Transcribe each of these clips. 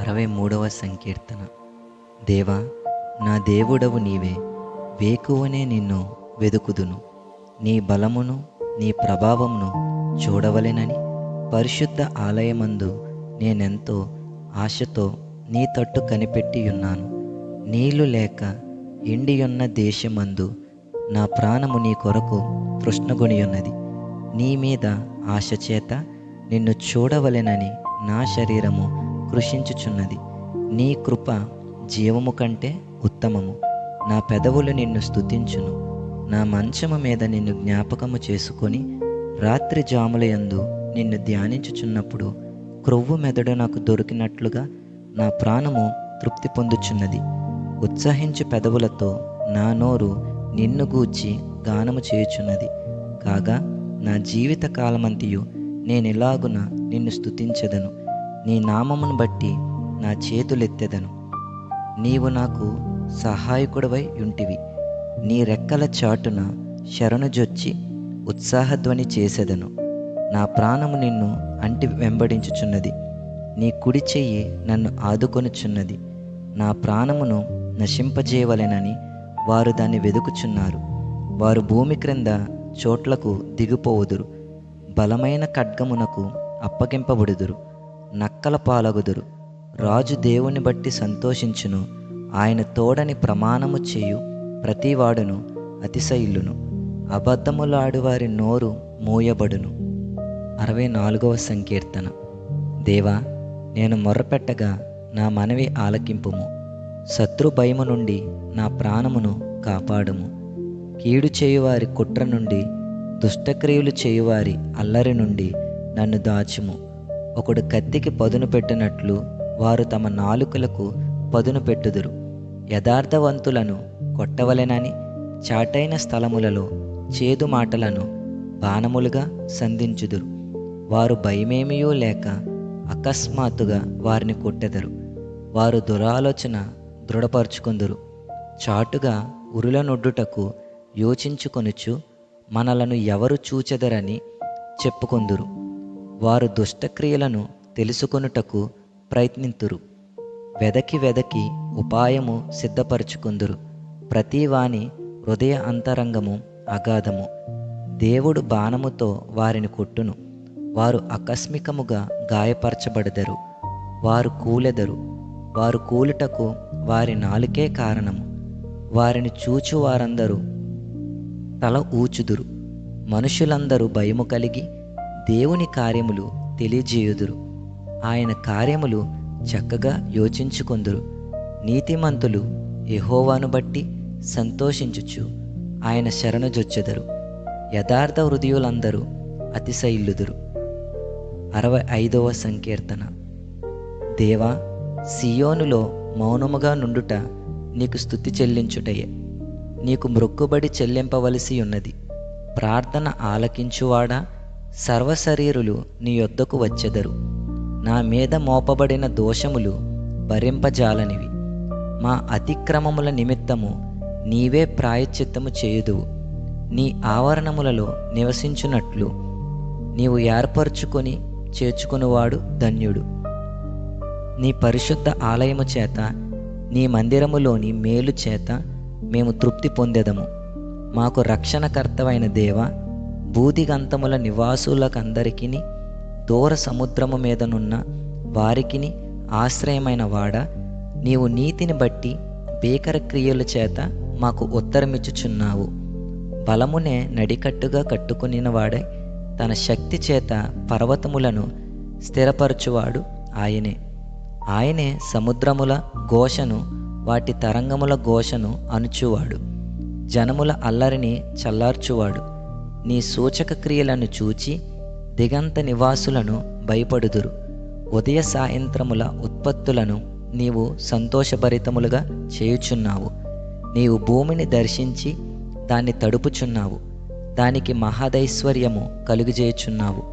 63వ సంకీర్తన. దేవా, నా దేవుడవు నీవే, వేకువనే నిన్ను వెదుకుదును. నీ బలమును నీ ప్రభావమును చూడవలెనని పరిశుద్ధ ఆలయమందు నేనెంతో ఆశతో నీ తట్టు కనిపెట్టియున్నాను. నీళ్లు లేక ఎండియున్న దేశమందు నా ప్రాణము నీ కొరకు తృష్ణగొనియున్నది. నీ మీద ఆశచేత నిన్ను చూడవలెనని నా శరీరము కృషించుచున్నది. నీ కృప జీవము కంటే ఉత్తమము. నా పెదవులు నిన్ను స్తుతించును. నా మంచము మీద నిన్ను జ్ఞాపకము చేసుకొని రాత్రి జాములయందు నిన్ను ధ్యానించుచున్నప్పుడు క్రొవ్వు మెదడు నాకు దొరికినట్లుగా నా ప్రాణము తృప్తి పొందుచున్నది. ఉత్సహించు పెదవులతో నా నోరు నిన్ను గూర్చి గానము చేయుచున్నది. కాగా నా జీవిత కాలమంతియు నేనిలాగున నిన్ను స్తుతించెదను. నీ నామమును బట్టి నా చేతులెత్తెదను. నీవు నాకు సహాయకుడవై యుంటివి. నీ రెక్కల చాటున శరణుజొచ్చి ఉత్సాహధ్వని చేసెదను. నా ప్రాణము నిన్ను అంటి వెంబడించుచున్నది. నీ కుడి చెయ్యి నన్ను ఆదుకొనుచున్నది. నా ప్రాణమును నశింపజేయవలెనని వారు దాన్ని వెదుకుచున్నారు. వారు భూమి క్రింద చోట్లకు దిగిపోవుదురు. బలమైన ఖడ్గమునకు అప్పగింపబడుదురు. నక్కల పాలగుదురు. రాజు దేవుని బట్టి సంతోషించును. ఆయన తోడని ప్రమాణము చేయు ప్రతివాడును అతిశయిల్లును. అబద్ధములాడువారి నోరు మూయబడును. 64వ సంకీర్తన. దేవా, నేను మొర్రపెట్టగా నా మనవి ఆలకింపుము. శత్రు భయము నుండి నా ప్రాణమును కాపాడుము. కీడు చేయువారి కుట్ర నుండి, దుష్టక్రియలు చేయువారి అల్లరి నుండి నన్ను దాచుము. ఒకడు కత్తికి పదును పెట్టినట్లు వారు తమ నాలుకలకు పదును పెట్టుదురు. యథార్థవంతులను కొట్టవలెనని చాటైన స్థలములలో చేదు మాటలను బాణములుగా సంధించుదురు. వారు భయమేమియూ లేక అకస్మాత్తుగా వారిని కొట్టెదరు. వారు దురాలోచన దృఢపరుచుకొందురు. చాటుగా ఉరులనొడ్డుటకు యోచించుకొనుచు మనలను ఎవరు చూచెదరని చెప్పుకొందురు. వారు దుష్టక్రియలను తెలుసుకొనుటకు ప్రయత్నింతురు. వెదకి వెదకి ఉపాయము సిద్ధపరచుకొందురు. ప్రతివాని హృదయ అంతరంగము అగాధము. దేవుడు బాణముతో వారిని కొట్టును. వారు ఆకస్మికముగా గాయపరచబడెదరు. వారు కూలెదరు. వారు కూలుటకు వారి నాలుకే కారణము. వారిని చూచు వారందరూ తల ఊచుదురు. మనుషులందరూ భయము కలిగి దేవుని కార్యములు తెలియజేయుదురు. ఆయన కార్యములు చక్కగా యోచించుకొందురు. నీతిమంతులు యెహోవాను బట్టి సంతోషించుచు ఆయన శరణుజొచ్చెదరు. యథార్థ హృదయులందరూ అతిశయిల్లుదురు. 65వ సంకీర్తన. దేవా, సియోనులో మౌనముగా నుండుట నీకు స్తుతి చెల్లించుటయే. నీకు మ్రొక్కుబడి చెల్లింపవలసి ఉన్నది. ప్రార్థన ఆలకించువాడా, సర్వశరీరులు నీ యొద్దకు వచ్చెదరు. నా మీద మోపబడిన దోషములు భరింపజాలనివి. మా అతిక్రమముల నిమిత్తము నీవే ప్రాయశ్చిత్తము చేయుదువు. నీ ఆవరణములలో నివసించున్నట్లు నీవు ఏర్పరచుకొని చేర్చుకునివాడు ధన్యుడు. నీ పరిశుద్ధ ఆలయము చేత, నీ మందిరములోని మేలు చేత మేము తృప్తి పొందెదము. మాకు రక్షణకర్తవైన దేవా, భూదిగంతముల నివాసులకందరికిని, దూర సముద్రము మీదనున్న వారికిని ఆశ్రయమైన వాడా, నీవు నీతిని బట్టి భీకర క్రియల చేత మాకు ఉత్తరమిచ్చుచున్నావు. బలమునే నడికట్టుగా కట్టుకునిన వాడై తన శక్తి చేత పర్వతములను స్థిరపరచువాడు ఆయనే. ఆయనే సముద్రముల ఘోషను, వాటి తరంగముల ఘోషను అణుచువాడు. జనముల అల్లరిని చల్లార్చువాడు. నీ సూచక క్రియలను చూచి దిగంత నివాసులను భయపడుదురు. ఉదయ సాయంత్రముల ఉత్పత్తులను నీవు సంతోషభరితములుగా చేయుచున్నావు. నీవు భూమిని దర్శించి దాన్ని తడుపుచున్నావు. దానికి మహదైశ్వర్యము కలుగజేయుచున్నావు.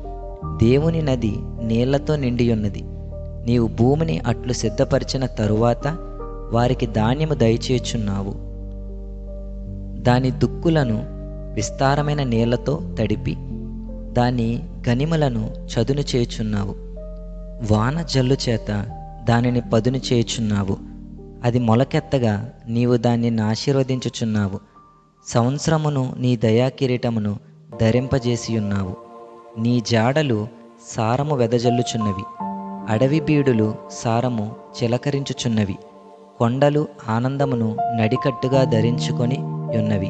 దేవుని నది నీళ్లతో నిండియున్నది. నీవు భూమిని అట్లు సిద్ధపరిచిన తరువాత వారికి ధాన్యము దయచేయుచున్నావు. దాని దుక్కులను విస్తారమైన నీళ్లతో తడిపి దాని గనిమలను చదును చేయుచున్నావు. వాన జల్లు చేత దానిని పదును చేయుచున్నావు. అది మొలకెత్తగా నీవు దానిని ఆశీర్వదించుచున్నావు. సంవత్సరమును నీ దయా కిరీటమును ధరింపజేసియున్నావు. నీ జాడలు సారము వెదజల్లుచున్నవి. అడవి బీడులు సారము చిలకరించుచున్నవి. కొండలు ఆనందమును నడికట్టుగా ధరించుకొని యున్నవి.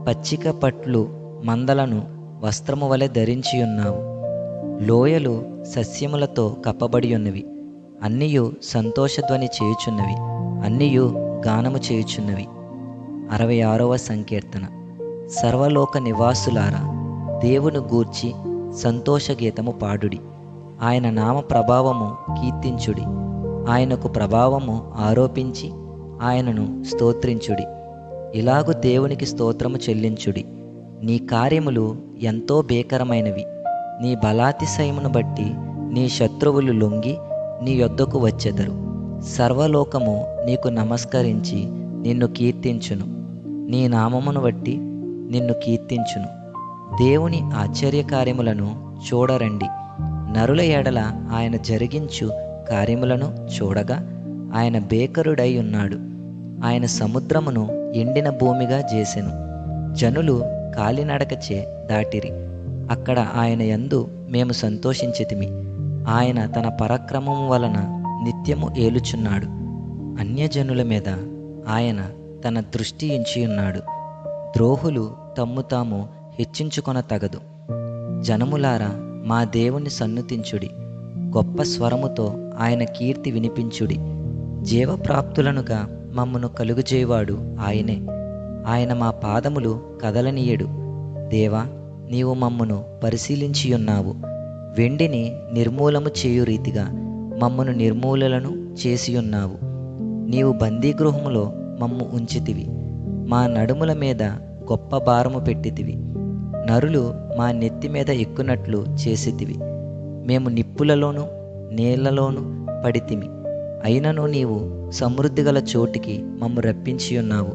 పచ్చిక పట్లు మందలను వస్త్రము వలె ధరించియున్నావు. లోయలు సస్యములతో కప్పబడి ఉన్నవి. అన్నియు సంతోషధ్వని చేయుచున్నవి. అన్నియు గానము చేయుచున్నవి. 66వ సంకీర్తన. సర్వలోక నివాసులారా, దేవుని గూర్చి సంతోష గీతము పాడుడి. ఆయన నామ ప్రభావము కీర్తించుడి. ఆయనకు ప్రభావము ఆరోపించి ఆయనను స్తోత్రించుడి. ఇలాగు దేవునికి స్తోత్రము చెల్లించుడి. నీ కార్యములు ఎంతో భీకరమైనవి. నీ బలాతిశయమును బట్టి నీ శత్రువులు లొంగి నీ యొద్దకు వచ్చెదరు. సర్వలోకము నీకు నమస్కరించి నిన్ను కీర్తించును. నీ నామమును బట్టి నిన్ను కీర్తించును. దేవుని ఆశ్చర్యకార్యములను చూడరండి. నరుల ఎడల ఆయన జరిగించు కార్యములను చూడగా ఆయన బేకరుడై ఉన్నాడు. ఆయన సముద్రమును ఎండిన భూమిగా చేసెను. జనులు కాలినడకచే దాటిరి. అక్కడ ఆయన యందు మేము సంతోషించితిమి. ఆయన తన పరాక్రమము వలన నిత్యము ఏలుచున్నాడు. అన్యజనుల మీద ఆయన తన దృష్టి ఉంచియున్నాడు. ద్రోహులు తమ్ము తాము హెచ్చించుకొన తగదు. జనములారా, మా దేవుని సన్నుతించుడి. గొప్ప స్వరముతో ఆయన కీర్తి వినిపించుడి. జీవప్రాప్తులనుగా మమ్మను కలుగుజేవాడు ఆయనే. ఆయన మా పాదములు కదలనీయడు. దేవా, నీవు మమ్మను పరిశీలించియున్నావు. వెండిని నిర్మూలము చేయు రీతిగా మమ్మను నిర్మూలలను చేసియున్నావు. నీవు బందీగృహములో మమ్ము ఉంచితివి. మా నడుముల మీద గొప్ప భారము పెట్టితివి. నరులు మా నెత్తి మీద ఎక్కునట్లు చేసితివి. మేము నిప్పులలోను నీళ్లలోను పడితిమి. అయినను నీవు సమృద్ధిగల చోటికి మమ్ము రప్పించియున్నావు.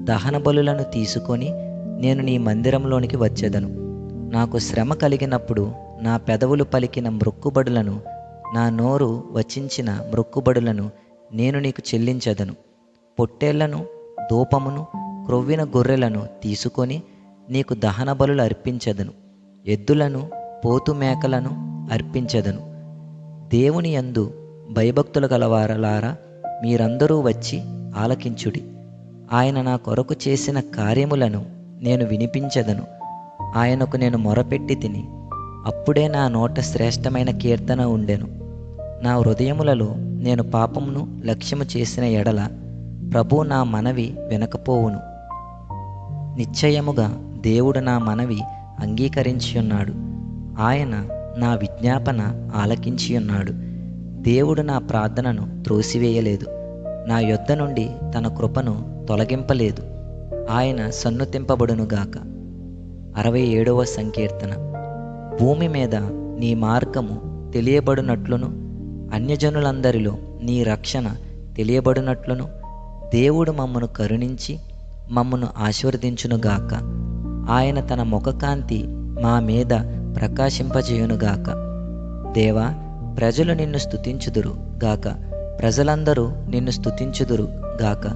దహన బలులను తీసుకొని నేను నీ మందిరంలోనికి వచ్చెదను. నాకు శ్రమ కలిగినప్పుడు నా పెదవులు పలికిన మ్రొక్కుబడులను, నా నోరు వచించిన మ్రొక్కుబడులను నేను నీకు చెల్లించెదను. పొట్టేళ్లను, ధూపమును, క్రొవ్విన గొర్రెలను తీసుకొని నీకు దహన బలులు అర్పించెదను. ఎద్దులను, పోతు మేకలను అర్పించెదను. దేవుని యందు భయభక్తులు గలవారలారా, మీరందరూ వచ్చి ఆలకించుడి. ఆయన నా కొరకు చేసిన కార్యములను నేను వినిపించెదను. ఆయనకు నేను మొరపెట్టి తిని, అప్పుడే నా నోట శ్రేష్టమైన కీర్తన ఉండెను. నా హృదయములలో నేను పాపమును లక్ష్యము చేసిన ఎడల ప్రభు నా మనవి వినకపోవును. నిశ్చయముగా దేవుడు నా మనవి అంగీకరించియున్నాడు. ఆయన నా విజ్ఞాపన ఆలకించియున్నాడు. దేవుడు నా ప్రార్థనను త్రోసివేయలేదు. నా యొద్ద నుండి తన కృపను తొలగింపలేదు. ఆయన సన్నుతింపబడునుగాక. 67వ సంకీర్తన. భూమి మీద నీ మార్గము తెలియబడినట్లును, అన్యజనులందరిలో నీ రక్షణ తెలియబడినట్లును దేవుడు మమ్మను కరుణించి మమ్మను ఆశీర్వదించునుగాక. ఆయన తన ముఖకాంతి మా మీద ప్రకాశింపజేయునుగాక. దేవా, ప్రజలు నిన్ను స్తుతించుదురు గాక. ప్రజలందరూ నిన్ను స్తుతించుదురు గాక.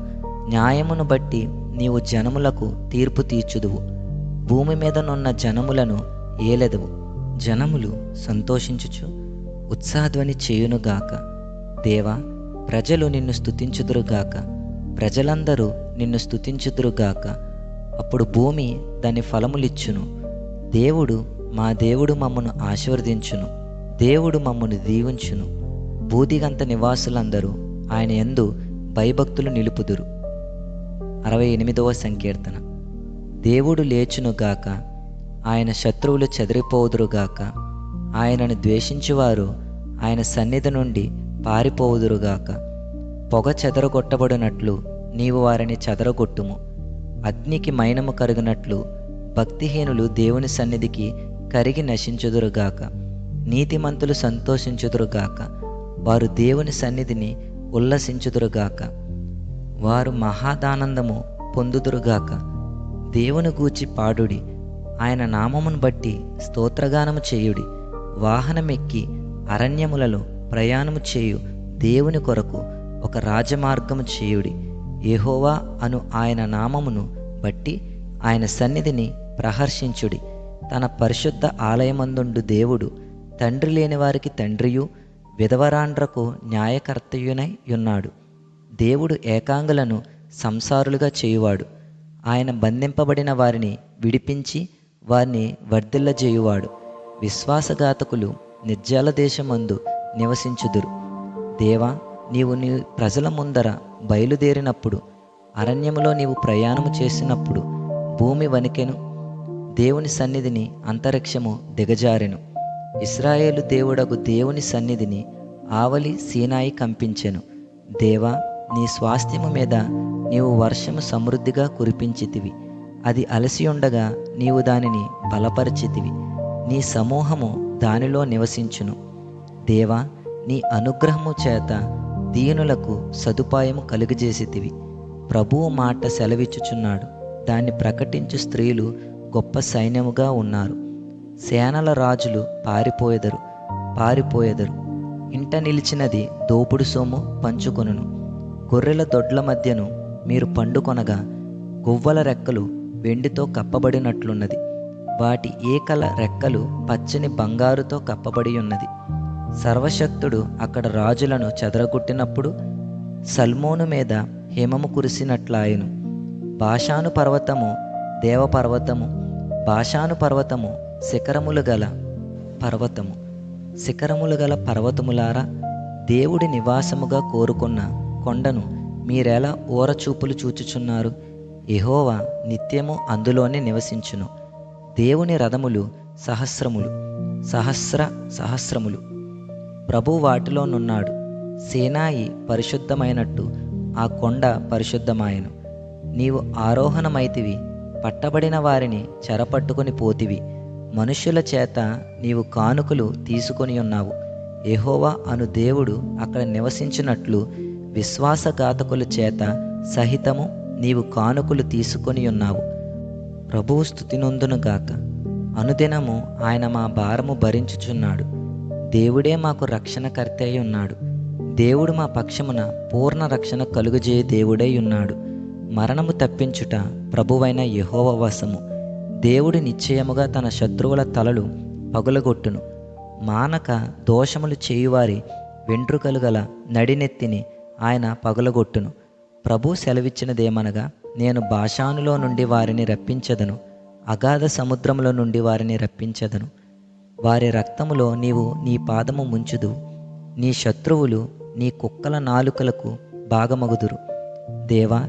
న్యాయమును బట్టి నీవు జనములకు తీర్పు తీర్చుదువు. భూమి మీదనున్న జనములను ఏలెదవు. జనములు సంతోషించుచు ఉత్సాహధ్వని చేయునుగాక. దేవా, ప్రజలు నిన్ను స్తుతించుదురుగాక. ప్రజలందరూ నిన్ను స్తుతించుదురుగాక. అప్పుడు భూమి దాని ఫలములిచ్చును. దేవుడు మా దేవుడు మమ్మను ఆశీర్వదించును. దేవుడు మమ్మను దీవించును. బూదిగంత నివాసులందరూ ఆయన యందు భయభక్తులు నిలుపుదురు. 68వ సంకీర్తన. దేవుడు లేచునుగాక. ఆయన శత్రువులు చెదిరిపోవుదురుగాక. ఆయనను ద్వేషించువారు ఆయన సన్నిధి నుండి పారిపోవుదురుగాక. పొగ చెదరగొట్టబడినట్లు నీవు వారిని చెదరగొట్టుము. అగ్నికి మైనము కరిగినట్లు భక్తిహీనులు దేవుని సన్నిధికి కరిగి నశించుదురుగాక. నీతిమంతులు సంతోషించుదురుగాక. వారు దేవుని సన్నిధిని ఉల్లసించుదురుగాక. వారు మహాదానందము పొందుదురుగాక. దేవుని గూర్చి పాడుడి. ఆయన నామమును బట్టి స్తోత్రగానము చేయుడి. వాహనమెక్కి అరణ్యములలో ప్రయాణము చేయు దేవుని కొరకు ఒక రాజమార్గము చేయుడి. యెహోవా అను ఆయన నామమును బట్టి ఆయన సన్నిధిని ప్రహర్షించుడి. తన పరిశుద్ధ ఆలయమందుండు దేవుడు తండ్రి లేని వారికి తండ్రియు విధవరాండ్రకు న్యాయకర్తయునై ఉన్నాడు. దేవుడు ఏకాంగులను సంసారులుగా చేయువాడు. ఆయన బంధింపబడిన వారిని విడిపించి వారిని వర్ధిల్లజేయువాడు. విశ్వాసఘాతకులు నిర్జల దేశమందు నివసించుదురు. దేవా, నీవు నీ ప్రజల ముందర బయలుదేరినప్పుడు, అరణ్యములో నీవు ప్రయాణము చేసినప్పుడు భూమి వణికెను, దేవుని సన్నిధిని అంతరిక్షము దిగజారెను. ఇశ్రాయేలు దేవుడగు దేవుని సన్నిధిని ఆవలి సీనాయి కంపించెను. దేవా, నీ స్వాస్థ్యము మీద నీవు వర్షము సమృద్ధిగా కురిపించితివి. అది అలసి ఉండగా నీవు దానిని బలపరిచితివి. నీ సమూహము దానిలో నివసించును. దేవా, నీ అనుగ్రహము చేత దీనులకు సదుపాయము కలుగజేసితివి. ప్రభువు మాట సెలవిచ్చుచున్నాడు, దాన్ని ప్రకటించు స్త్రీలు గొప్ప సైన్యముగా ఉన్నారు. సేనల రాజులు పారిపోయెదరు. ఇంట నిలిచినది దోపుడు సొమ్ము పంచుకొనును. గొర్రెల దొడ్ల మధ్యను మీరు పండుకొనగా గువ్వల రెక్కలు వెండితో కప్పబడినట్లున్నది. వాటి ఏకల రెక్కలు పచ్చని బంగారుతో కప్పబడి ఉన్నది. సర్వశక్తుడు అక్కడ రాజులను చెదరగొట్టినప్పుడు సల్మోను మీద హిమము కురిసినట్లాయెను. బాషాను పర్వతము దేవపర్వతము, బాషాను పర్వతము శిఖరములు గల పర్వతములారా, దేవుడి నివాసముగా కోరుకున్న కొండను మీరెలా ఓరచూపులు చూచుచున్నారు? యెహోవా నిత్యము అందులోనే నివసించును. దేవుని రథములు సహస్రములు ప్రభు వాటిలోనున్నాడు. సేనాయి పరిశుద్ధమైనట్టు ఆ కొండ పరిశుద్ధమాయెను. నీవు ఆరోహణమైతివి, పట్టబడిన వారిని చెరపట్టుకొని పోతివి. మనుష్యుల చేత నీవు కానుకలు తీసుకొని ఉన్నావు. యెహోవా అను దేవుడు అక్కడ నివసించినట్లు విశ్వాసఘాతకుల చేత సహితము నీవు కానుకలు తీసుకొని ఉన్నావు. ప్రభువు స్తుతినొందునుగాక. అనుదినము ఆయన మా భారము భరించుచున్నాడు. దేవుడే మాకు రక్షణకర్త అయి ఉన్నాడు. దేవుడు మా పక్షమున పూర్ణ రక్షణ కలుగజేయ దేవుడై ఉన్నాడు. మరణము తప్పించుట ప్రభువైన యెహోవా వశము. దేవుడు నిశ్చయముగా తన శత్రువుల తలలు పగులగొట్టును. మానక దోషములు చేయువారి వెంట్రుకలు గల నడినెత్తిని ఆయన పగులగొట్టును. ప్రభు సెలవిచ్చినదేమనగా, నేను బాషానులో నుండి వారిని రప్పించదను, అగాధ సముద్రములో నుండి వారిని రప్పించదను. వారి రక్తములో నీవు నీ పాదము ముంచుదు. నీ శత్రువులు నీ కుక్కల నాలుకలకు భాగమగుదురు. దేవా,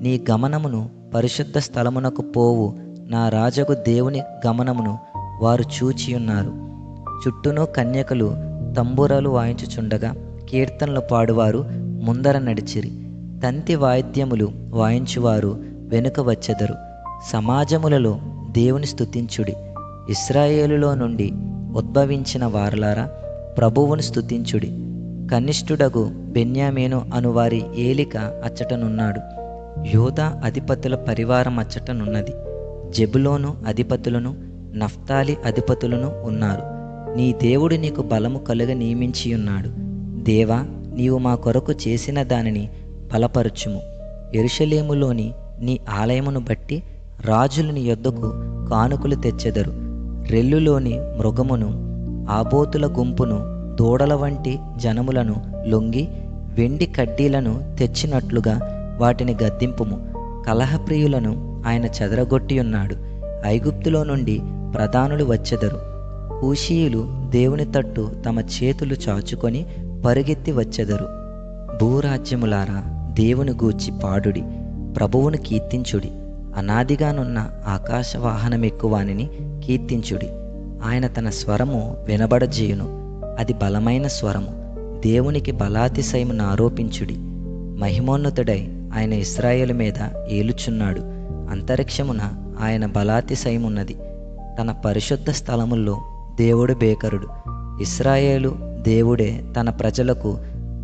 నీ గమనమును పరిశుద్ధ స్థలమునకు పోవు నా రాజగు దేవుని గమనమును వారు చూచియున్నారు. చుట్టూను కన్యకలు తంబురాలు వాయించుచుండగా కీర్తనలు పాడువారు ముందర నడిచిరి. తంతి వాయిద్యములు వాయించువారు వెనుక వచ్చెదరు. సమాజములలో దేవుని స్తుతించుడి. ఇశ్రాయేలులో నుండి ఉద్భవించిన వారలారా, ప్రభువును స్తుతించుడి. కనిష్ఠుడగు బెన్యామీను అనువారి ఏలిక అచ్చటనున్నాడు. యోధా అధిపతుల పరివారం అచ్చటనున్నది. జెబులోను అధిపతులను, నఫ్తాలి అధిపతులను ఉన్నారు. నీ దేవుడు నీకు బలము కలుగ నియమించియున్నాడు. దేవా, నీవు మా కొరకు చేసిన దానిని బలపరచుము. యెరూషలేములోని నీ ఆలయమును బట్టి రాజులు నీ యొద్దకు కానుకలు తెచ్చెదరు. రెల్లులోని మృగమును, ఆబోతుల గుంపును, దూడల వంటి జనములను లొంగి వెండి కడ్డీలను తెచ్చినట్లుగా వాటిని గద్దింపుము. కలహప్రియులను ఆయన చెదరగొట్టియున్నాడు. ఐగుప్తులో నుండి ప్రధానులు వచ్చెదరు. కూషీయులు దేవుని తట్టు తమ చేతులు చాచుకొని పరుగెత్తి వచ్చెదరు. భూరాజ్యములారా, దేవుని గూర్చి పాడుడి, ప్రభువును కీర్తించుడి. అనాదిగానున్న ఆకాశవాహనమెక్కువానిని కీర్తించుడి. ఆయన తన స్వరము వినబడజేయును. అది బలమైన స్వరము. దేవునికి బలాతిశయమును ఆరోపించుడి. మహిమోన్నతుడై ఆయన ఇశ్రాయేలు మీద ఏలుచున్నాడు. అంతరిక్షమున ఆయన బలాతిశయమున్నది. తన పరిశుద్ధ స్థలముల్లో దేవుడు భేకరుడు. ఇశ్రాయేలు దేవుడే తన ప్రజలకు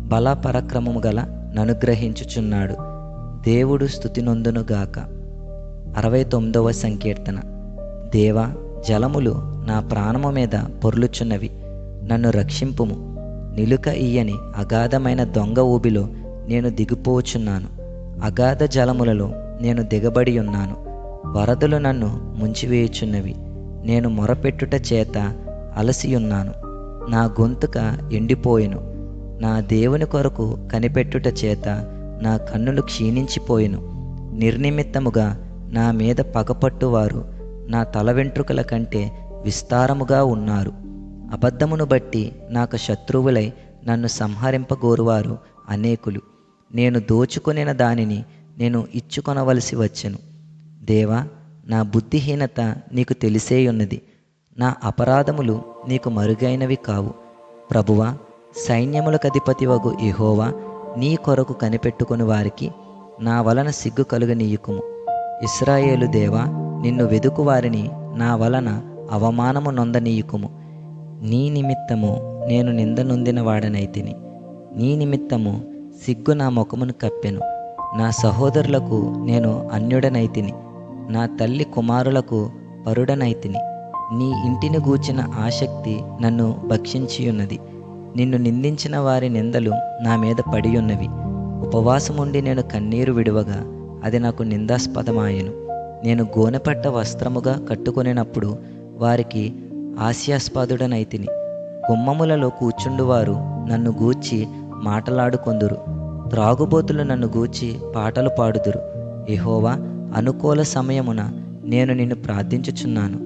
బల పరాక్రమము గల ననుగ్రహించుచున్నాడు. దేవుడు స్తుతినొందునుగాక. 69వ సంకీర్తన. దేవా, జలములు నా ప్రాణము మీద పొర్లుచున్నవి, నన్ను రక్షింపుము. నిలుక ఇయ్యని అగాధమైన దొంగ ఊబిలో నేను దిగిపోచున్నాను. అగాధ జలములలో నేను దిగబడి ఉన్నాను. వరదలు నన్ను ముంచివేయుచున్నవి. నేను మొరపెట్టుట చేత అలసియున్నాను. నా గొంతుక ఎండిపోయెను. నా దేవుని కొరకు కనిపెట్టుట చేత నా కన్నులు క్షీణించిపోయెను. నిర్నిమిత్తముగా నా మీద పగపట్టువారు నా తల వెంట్రుకల కంటే విస్తారముగా ఉన్నారు. అబద్ధమును బట్టి నాకు శత్రువులై నన్ను సంహరింపగోరువారు అనేకులు. నేను దోచుకొనిన దానిని నేను ఇచ్చుకొనవలసి వచ్చెను. దేవా, నా బుద్ధిహీనత నీకు తెలిసేయున్నది. నా అపరాధములు నీకు మరుగైనవి కావు. ప్రభువా, సైన్యములకధిపతివగు యెహోవా, నీ కొరకు కనిపెట్టుకుని వారికి నా వలన సిగ్గు కలుగనీయుకుము. ఇశ్రాయేలు దేవా, నిన్ను వెదుకు వారిని నా వలన అవమానము నొందనీయుకుము. నీ నిమిత్తము నేను నింద నొందిన వాడనైతిని. నీ నిమిత్తము సిగ్గు నా ముఖమును కప్పెను. నా సహోదరులకు నేను అన్యుడనైతిని. నా తల్లి కుమారులకు పరుడనైతిని. నీ ఇంటిని గూర్చిన ఆసక్తి నన్ను భక్షించియున్నది. నిన్ను నిందించిన వారి నిందలు నా మీద పడియున్నవి. ఉపవాసముండి నేను కన్నీరు విడువగా అది నాకు నిందాస్పదమాయెను. నేను గోనెపట్ట వస్త్రముగా కట్టుకొనినప్పుడు వారికి హాస్యాస్పదుడనైతిని. గుమ్మములలో కూర్చుండువారు నన్ను గూర్చి మాటలాడుకొందురు. త్రాగుబోతులు నన్ను గూర్చి పాటలు పాడుదురు. యెహోవా, అనుకూల సమయమున నేను నిన్ను ప్రార్థించుచున్నాను.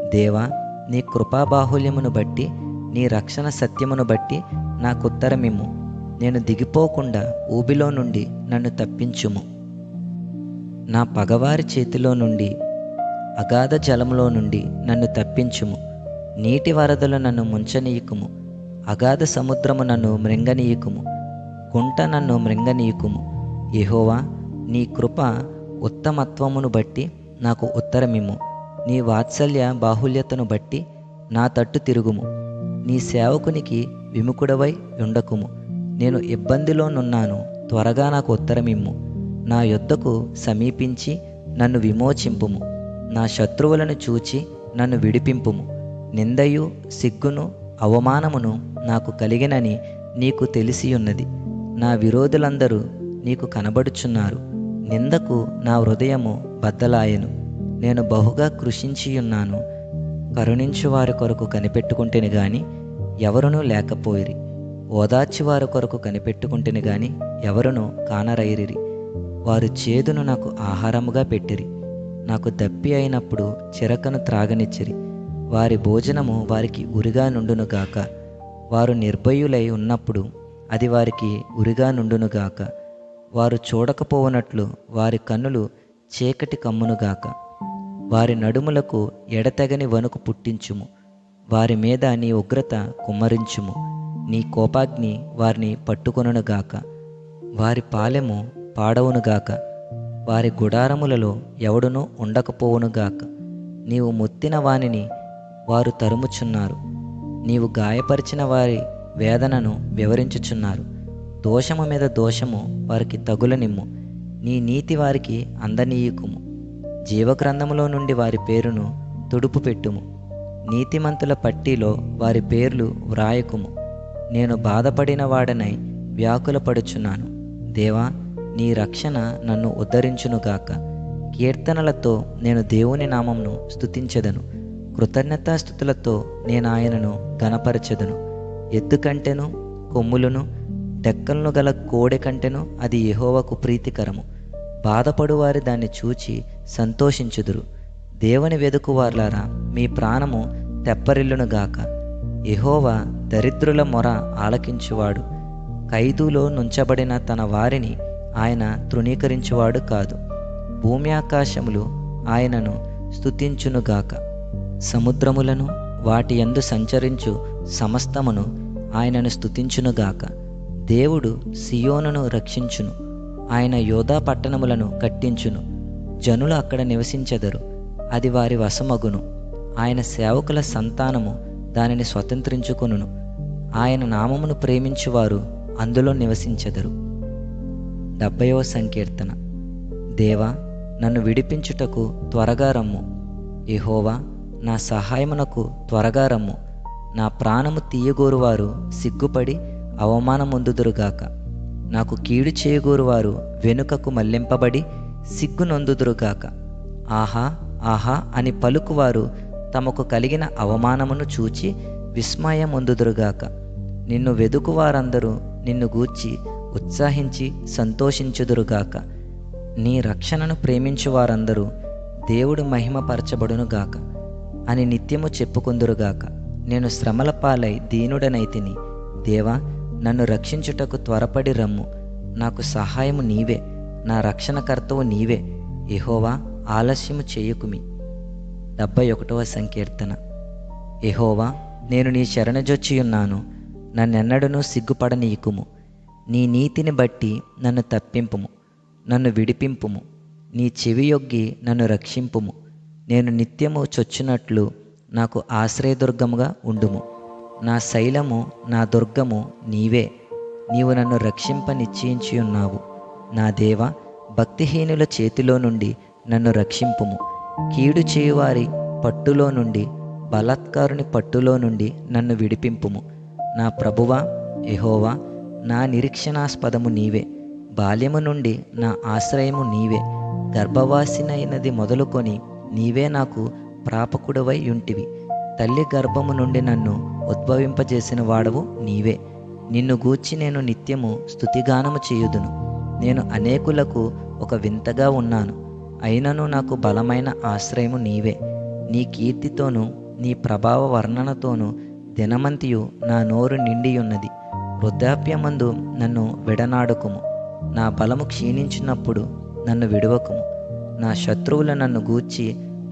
దేవా, నీ కృపాబాహుల్యమును బట్టి, నీ రక్షణ సత్యమును బట్టి నాకుత్తరమిమ్ము. నేను దిగిపోకుండా ఊబిలో నుండి నన్ను తప్పించుము. నా పగవారి చేతిలో నుండి, అగాధ జలములో నుండి నన్ను తప్పించుము. నీటి వరదలు నన్ను ముంచనీయకుము. అగాధ సముద్రము నన్ను మృంగనీయకుము. గుంట నన్ను మృంగనీయకుము. యెహోవా, నీ కృప ఉత్తమత్వమును బట్టి నాకు ఉత్తరమిమ్ము. నీ వాత్సల్య బాహుల్యతను బట్టి నా తట్టు తిరుగుము. నీ సేవకునికి విముఖుడవై ఉండకుము. నేను ఇబ్బందిలోనున్నాను, త్వరగా నాకు ఉత్తరమిమ్ము. నా యొద్దకు సమీపించి నన్ను విమోచింపుము. నా శత్రువులను చూచి నన్ను విడిపింపుము. నిందయు సిగ్గును అవమానమును నాకు కలిగినని నీకు తెలిసియున్నది. నా విరోధులందరూ నీకు కనబడుచున్నారు. నిందకు నా హృదయము బద్దలాయెను. నేను బహుగా కృషించియున్నాను. కరుణించు వారి కొరకు కనిపెట్టుకుంటేని గాని ఎవరునూ లేకపోయిరి. ఓదార్చి వారి కొరకు కనిపెట్టుకుంటేని గాని ఎవరునూ కానరైరిరి. వారు చేదును నాకు ఆహారముగా పెట్టిరి. నాకు దప్పి అయినప్పుడు చిరకను త్రాగనిచ్చిరి. వారి భోజనము వారికి ఉరిగా నుండునుగాక. వారు నిర్భయులై ఉన్నప్పుడు అది వారికి ఉరిగా నుండునుగాక. వారు చూడకపోవునట్లు వారి కన్నులు చీకటి కమ్మునుగాక. వారి నడుములకు ఎడతెగని వణుకు పుట్టించుము. వారి మీద నీ ఉగ్రత కుమ్మరించుము. నీ కోపాగ్ని వారిని పట్టుకొనుగాక. వారి పాలెము పాడవునుగాక. వారి గుడారములలో ఎవడునూ ఉండకపోవునుగాక. నీవు మొత్తిన వానిని వారు తరుముచున్నారు. నీవు గాయపరిచిన వారి వేదనను వివరించుచున్నారు. దోషము మీద దోషము వారికి తగులనిమ్ము. నీ నీతి వారికి అందనీయుకుము. జీవగ్రంథములో నుండి వారి పేరును తుడుపు పెట్టుము. నీతిమంతుల పట్టీలో వారి పేర్లు వ్రాయకుము. నేను బాధపడిన వాడనై వ్యాకులపడుచున్నాను. దేవా, నీ రక్షణ నన్ను ఉద్ధరించునుగాక. కీర్తనలతో నేను దేవుని నామమును స్తుతించెదను. కృతజ్ఞతాస్తుతులతో నేను ఆయనను ఘనపరచెదను. ఎద్దు కంటెను, కొమ్ములను, డెక్కలను గల కోడె కంటెను అది యెహోవాకు ప్రీతికరము. బాధపడువారి దాన్ని చూచి సంతోషించుదురు. దేవుని వెదుకువార్లారా, మీ ప్రాణము తెప్పరిల్లునుగాక. యెహోవా దరిద్రుల మొర ఆలకించువాడు. ఖైదులో నుంచబడిన తన వారిని ఆయన తృణీకరించువాడు కాదు. భూమి ఆకాశములు ఆయనను స్తుతించునుగాక. సముద్రములను వాటి యందు సంచరించు సమస్తమును ఆయనను స్తుతించునుగాక. దేవుడు సియోనును రక్షించును. ఆయన యోధా పట్టణములను కట్టించును. జనులు అక్కడ నివసించెదరు. అది వారి వశమగును. ఆయన సేవకుల సంతానము దానిని స్వతంత్రించుకొనును. ఆయన నామమును ప్రేమించువారు అందులో నివసించెదరు. 70వ సంకీర్తన. దేవా, నన్ను విడిపించుటకు త్వరగా రమ్ము. యెహోవా, నా సహాయమునకు త్వరగా రమ్ము. నా ప్రాణము తీయగోరువారు సిగ్గుపడి అవమానమొందుదురుగాక. నాకు కీడు చేయగోరు వారు వెనుకకు మళ్లింపబడి సిగ్గునొందుదురుగాక. ఆహా ఆహా అని పలుకువారు తమకు కలిగిన అవమానమును చూచి విస్మయమొందుదురుగాక. నిన్ను వెదుకువారందరూ నిన్ను గూర్చి ఉత్సాహించి సంతోషించుదురుగాక. నీ రక్షణను ప్రేమించు వారందరూ దేవుడు మహిమపరచబడునుగాక అని నిత్యము చెప్పుకొందురుగాక. నేను శ్రమల పాలై దీనుడనైతిని. దేవా, నన్ను రక్షించుటకు త్వరపడి రమ్ము. నాకు సహాయము నీవే, నా రక్షణకర్తవు నీవే. యెహోవా, ఆలస్యము చేయకుమి. 71వ సంకీర్తన. యెహోవా, నేను నీ శరణుజొచ్చియున్నాను. నన్నెన్నడూనూ సిగ్గుపడనీయకుము. నీ నీతిని బట్టి నన్ను తప్పింపుము, నన్ను విడిపింపుము. నీ చెవియొగ్గి నన్ను రక్షింపుము. నేను నిత్యము చొచ్చునట్లు నాకు ఆశ్రయదుర్గముగా ఉండుము. నా శైలము, నా దుర్గము నీవే. నీవు నన్ను రక్షింప నిశ్చయించియున్నావు. నా దేవా, భక్తిహీనుల చేతిలో నుండి నన్ను రక్షింపుము. కీడు చేయువారి పట్టులో నుండి, బలాత్కారుని పట్టులో నుండి నన్ను విడిపింపుము. నా ప్రభువా యెహోవా, నా నిరీక్షణాస్పదము నీవే. బాల్యము నుండి నా ఆశ్రయము నీవే. గర్భవాసినైనది మొదలుకొని నీవే నాకు ప్రాపకుడవై యుంటివి. తల్లి గర్భము నుండి నన్ను ఉద్భవింపజేసిన వాడవు నీవే. నిన్ను గూర్చి నేను నిత్యము స్తుతిగానము చేయుదును. నేను అనేకులకు ఒక వింతగా ఉన్నాను, అయినను నాకు బలమైన ఆశ్రయము నీవే. నీ కీర్తితోనూ నీ ప్రభావ వర్ణనతోనూ దినమంతియు నా నోరు నిండియున్నది. వృద్ధాప్యమందు నన్ను విడనాడుకుము. నా బలము క్షీణించినప్పుడు నన్ను విడువకుము. నా శత్రువులు నన్ను గూర్చి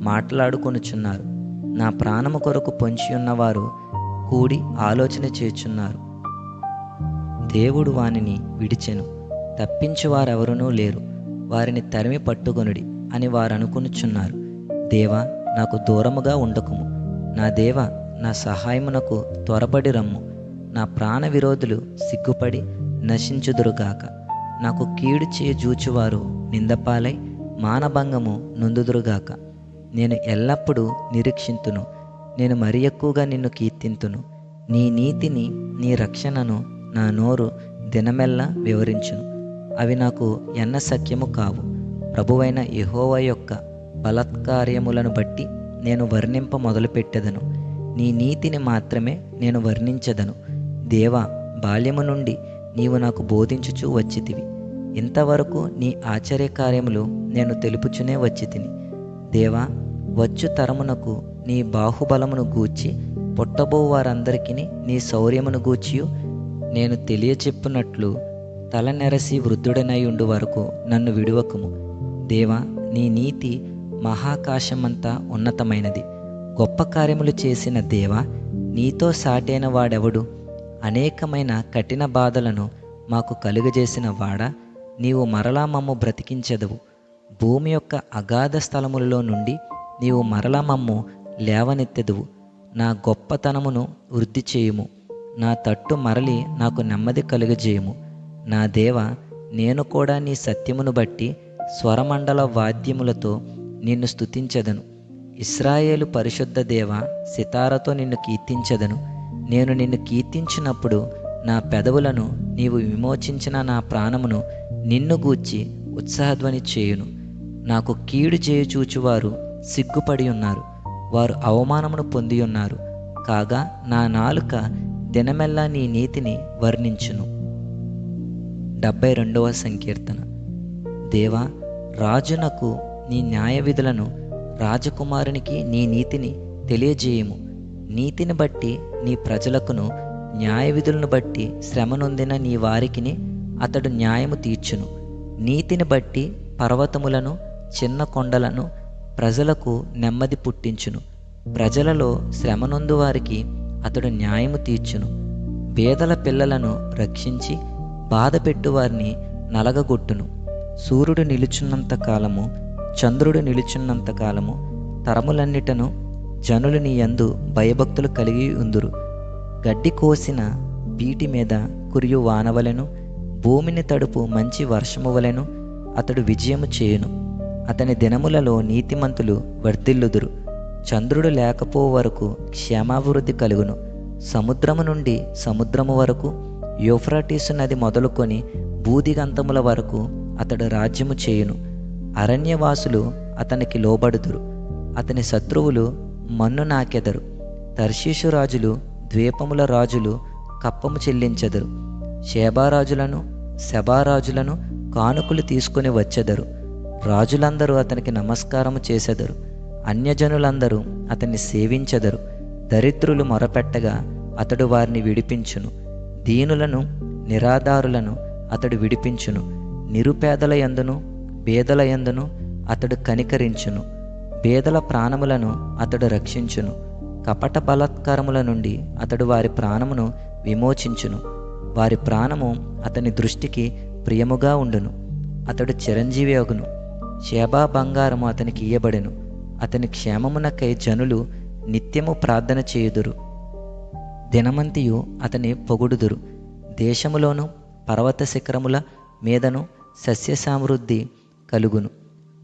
మాట్లాడుకొనుచున్నారు. నా ప్రాణము కొరకు పొంచియున్నవారు కూడి ఆలోచన చేయుచున్నారు. దేవుడు వానిని విడిచెను, తప్పించువారెవరునూ లేరు. వారిని తరిమి పట్టుకొనుడి అని వారనుకొనుచున్నారు. దేవా, నాకు దూరముగా ఉండకుము. నా దేవా, నా సహాయమునకు త్వరపడి రమ్ము. నా ప్రాణ విరోధులు సిగ్గుపడి నశించుదురుగాక. నాకు కీడు చేయజూచువారు నిందపాలై మానభంగము నొందుదురుగాక. నేను ఎల్లప్పుడూ నిరీక్షింతును. నేను మరి ఎక్కువగా నిన్ను కీర్తింతును. నీ నీతిని, నీ రక్షణను నా నోరు దినమెల్లా వివరించును. అవి నాకు ఎన్న సఖ్యము కావు. ప్రభువైన యెహోవా యొక్క బలాత్కార్యములను బట్టి నేను వర్ణింప మొదలుపెట్టెదను. నీ నీతిని మాత్రమే నేను వర్ణించెదను. దేవా, బాల్యము నుండి నీవు నాకు బోధించుచూ వచ్చితివి. ఇంతవరకు నీ ఆశ్చర్యకార్యములు నేను తెలుపుచునే వచ్చితిని. దేవా, వచ్చు తరమునకు నీ బాహుబలమును గూర్చి, పుట్టబో వారందరికీ నీ శౌర్యమును గూర్చియు నేను తెలియచెప్పునట్లు తలనెరసి వృద్ధుడనయుండు వరకు నన్ను విడువకుము. దేవా, నీ నీతి మహాకాశమంతా ఉన్నతమైనది. గొప్ప కార్యములు చేసిన దేవా, నీతో సాటైన వాడెవడు? అనేకమైన కఠిన బాధలను మాకు కలుగజేసిన వాడా, నీవు మరలా మమ్ము బ్రతికించెదవు. భూమి యొక్క అగాధ స్థలములలో నుండి నీవు మరలా మమ్ము లేవనెత్తెదవు. నా గొప్పతనమును వృద్ధి చేయుము. నా తట్టు మరలి నాకు నెమ్మది కలుగజేయుము. నా దేవా, నేను కూడా నీ సత్యమును బట్టి స్వరమండల వాద్యములతో నిన్ను స్తుతించెదను. ఇశ్రాయేలు పరిశుద్ధ దేవా, సితారతో నిన్ను కీర్తించెదను. నేను నిన్ను కీర్తించినప్పుడు నా పెదవులను, నీవు విమోచించిన నా ప్రాణమును నిన్ను గూర్చి ఉత్సాహధ్వని చేయును. నాకు కీడు చేయుచూచువారు సిగ్గుపడి ఉన్నారు. వారు అవమానమును పొంది ఉన్నారు. కాగా నా నాలుక దినమెల్లా నీ నీతిని వర్ణించును. 72వ సంకీర్తన. దేవా, రాజునకు నీ న్యాయ విధులను, రాజకుమారునికి నీ నీతిని తెలియజేయుము. నీతిని బట్టి నీ ప్రజలకును, న్యాయ విధులను బట్టి శ్రమనొందిన నీ వారికిని అతడు న్యాయము తీర్చును. నీతిని బట్టి పర్వతములను, చిన్న కొండలను ప్రజలకు నెమ్మది పుట్టించును. ప్రజలలో శ్రమనొందు వారికి అతడు న్యాయము తీర్చును. బేదల పిల్లలను రక్షించి బాధ పెట్టువారిని నలగగొట్టును. సూర్యుడు నిలుచున్నంత కాలము, చంద్రుడు నిలుచున్నంత కాలము తరములన్నిటను జనులు నీ యందు భయభక్తులు కలిగి ఉందురు. గడ్డి కోసిన బీటి మీద కురియు వానవలెను, భూమిని తడుపు మంచి వర్షము వలెను అతడు విజయము చేయును. అతని దినములలో నీతిమంతులు వర్ధిల్లుదురు. చంద్రుడు లేకపో వరకు క్షేమాభివృద్ధి కలుగును. సముద్రము నుండి సముద్రము వరకు యూఫ్రటీసు నది మొదలుకొని బూదిగంతముల వరకు అతడు రాజ్యము చేయును. అరణ్యవాసులు అతనికి లోబడుదురు, అతని శత్రువులు మన్ను నాకెదరు. తర్షీషు రాజులు, ద్వీపముల రాజులు కప్పము చెల్లించెదరు. షేబారాజులను, శబారాజులను కానుకలు తీసుకుని వచ్చెదరు. రాజులందరూ అతనికి నమస్కారము చేసెదరు, అన్యజనులందరూ అతన్ని సేవించెదరు. దరిద్రులు మొరపెట్టగా అతడు వారిని విడిపించును, దీనులను నిరాధారులను అతడు విడిపించును. నిరుపేదల యందును బేదల యందును అతడు కనికరించును. బేదల ప్రాణములను అతడు రక్షించును. కపట బలాత్కారముల నుండి అతడు వారి ప్రాణమును విమోచించును. వారి ప్రాణము అతని దృష్టికి ప్రియముగా ఉండును. అతడు చిరంజీవి అగును. షేబా బంగారము అతనికి ఇయ్యబడెను. అతని క్షేమమునకై జనులు నిత్యము ప్రార్థన చేయుదురు. దినమంతియు అతని పొగుడుదురు. దేశములోను పర్వత శిఖరముల మీదను సస్య సమృద్ధి కలుగును.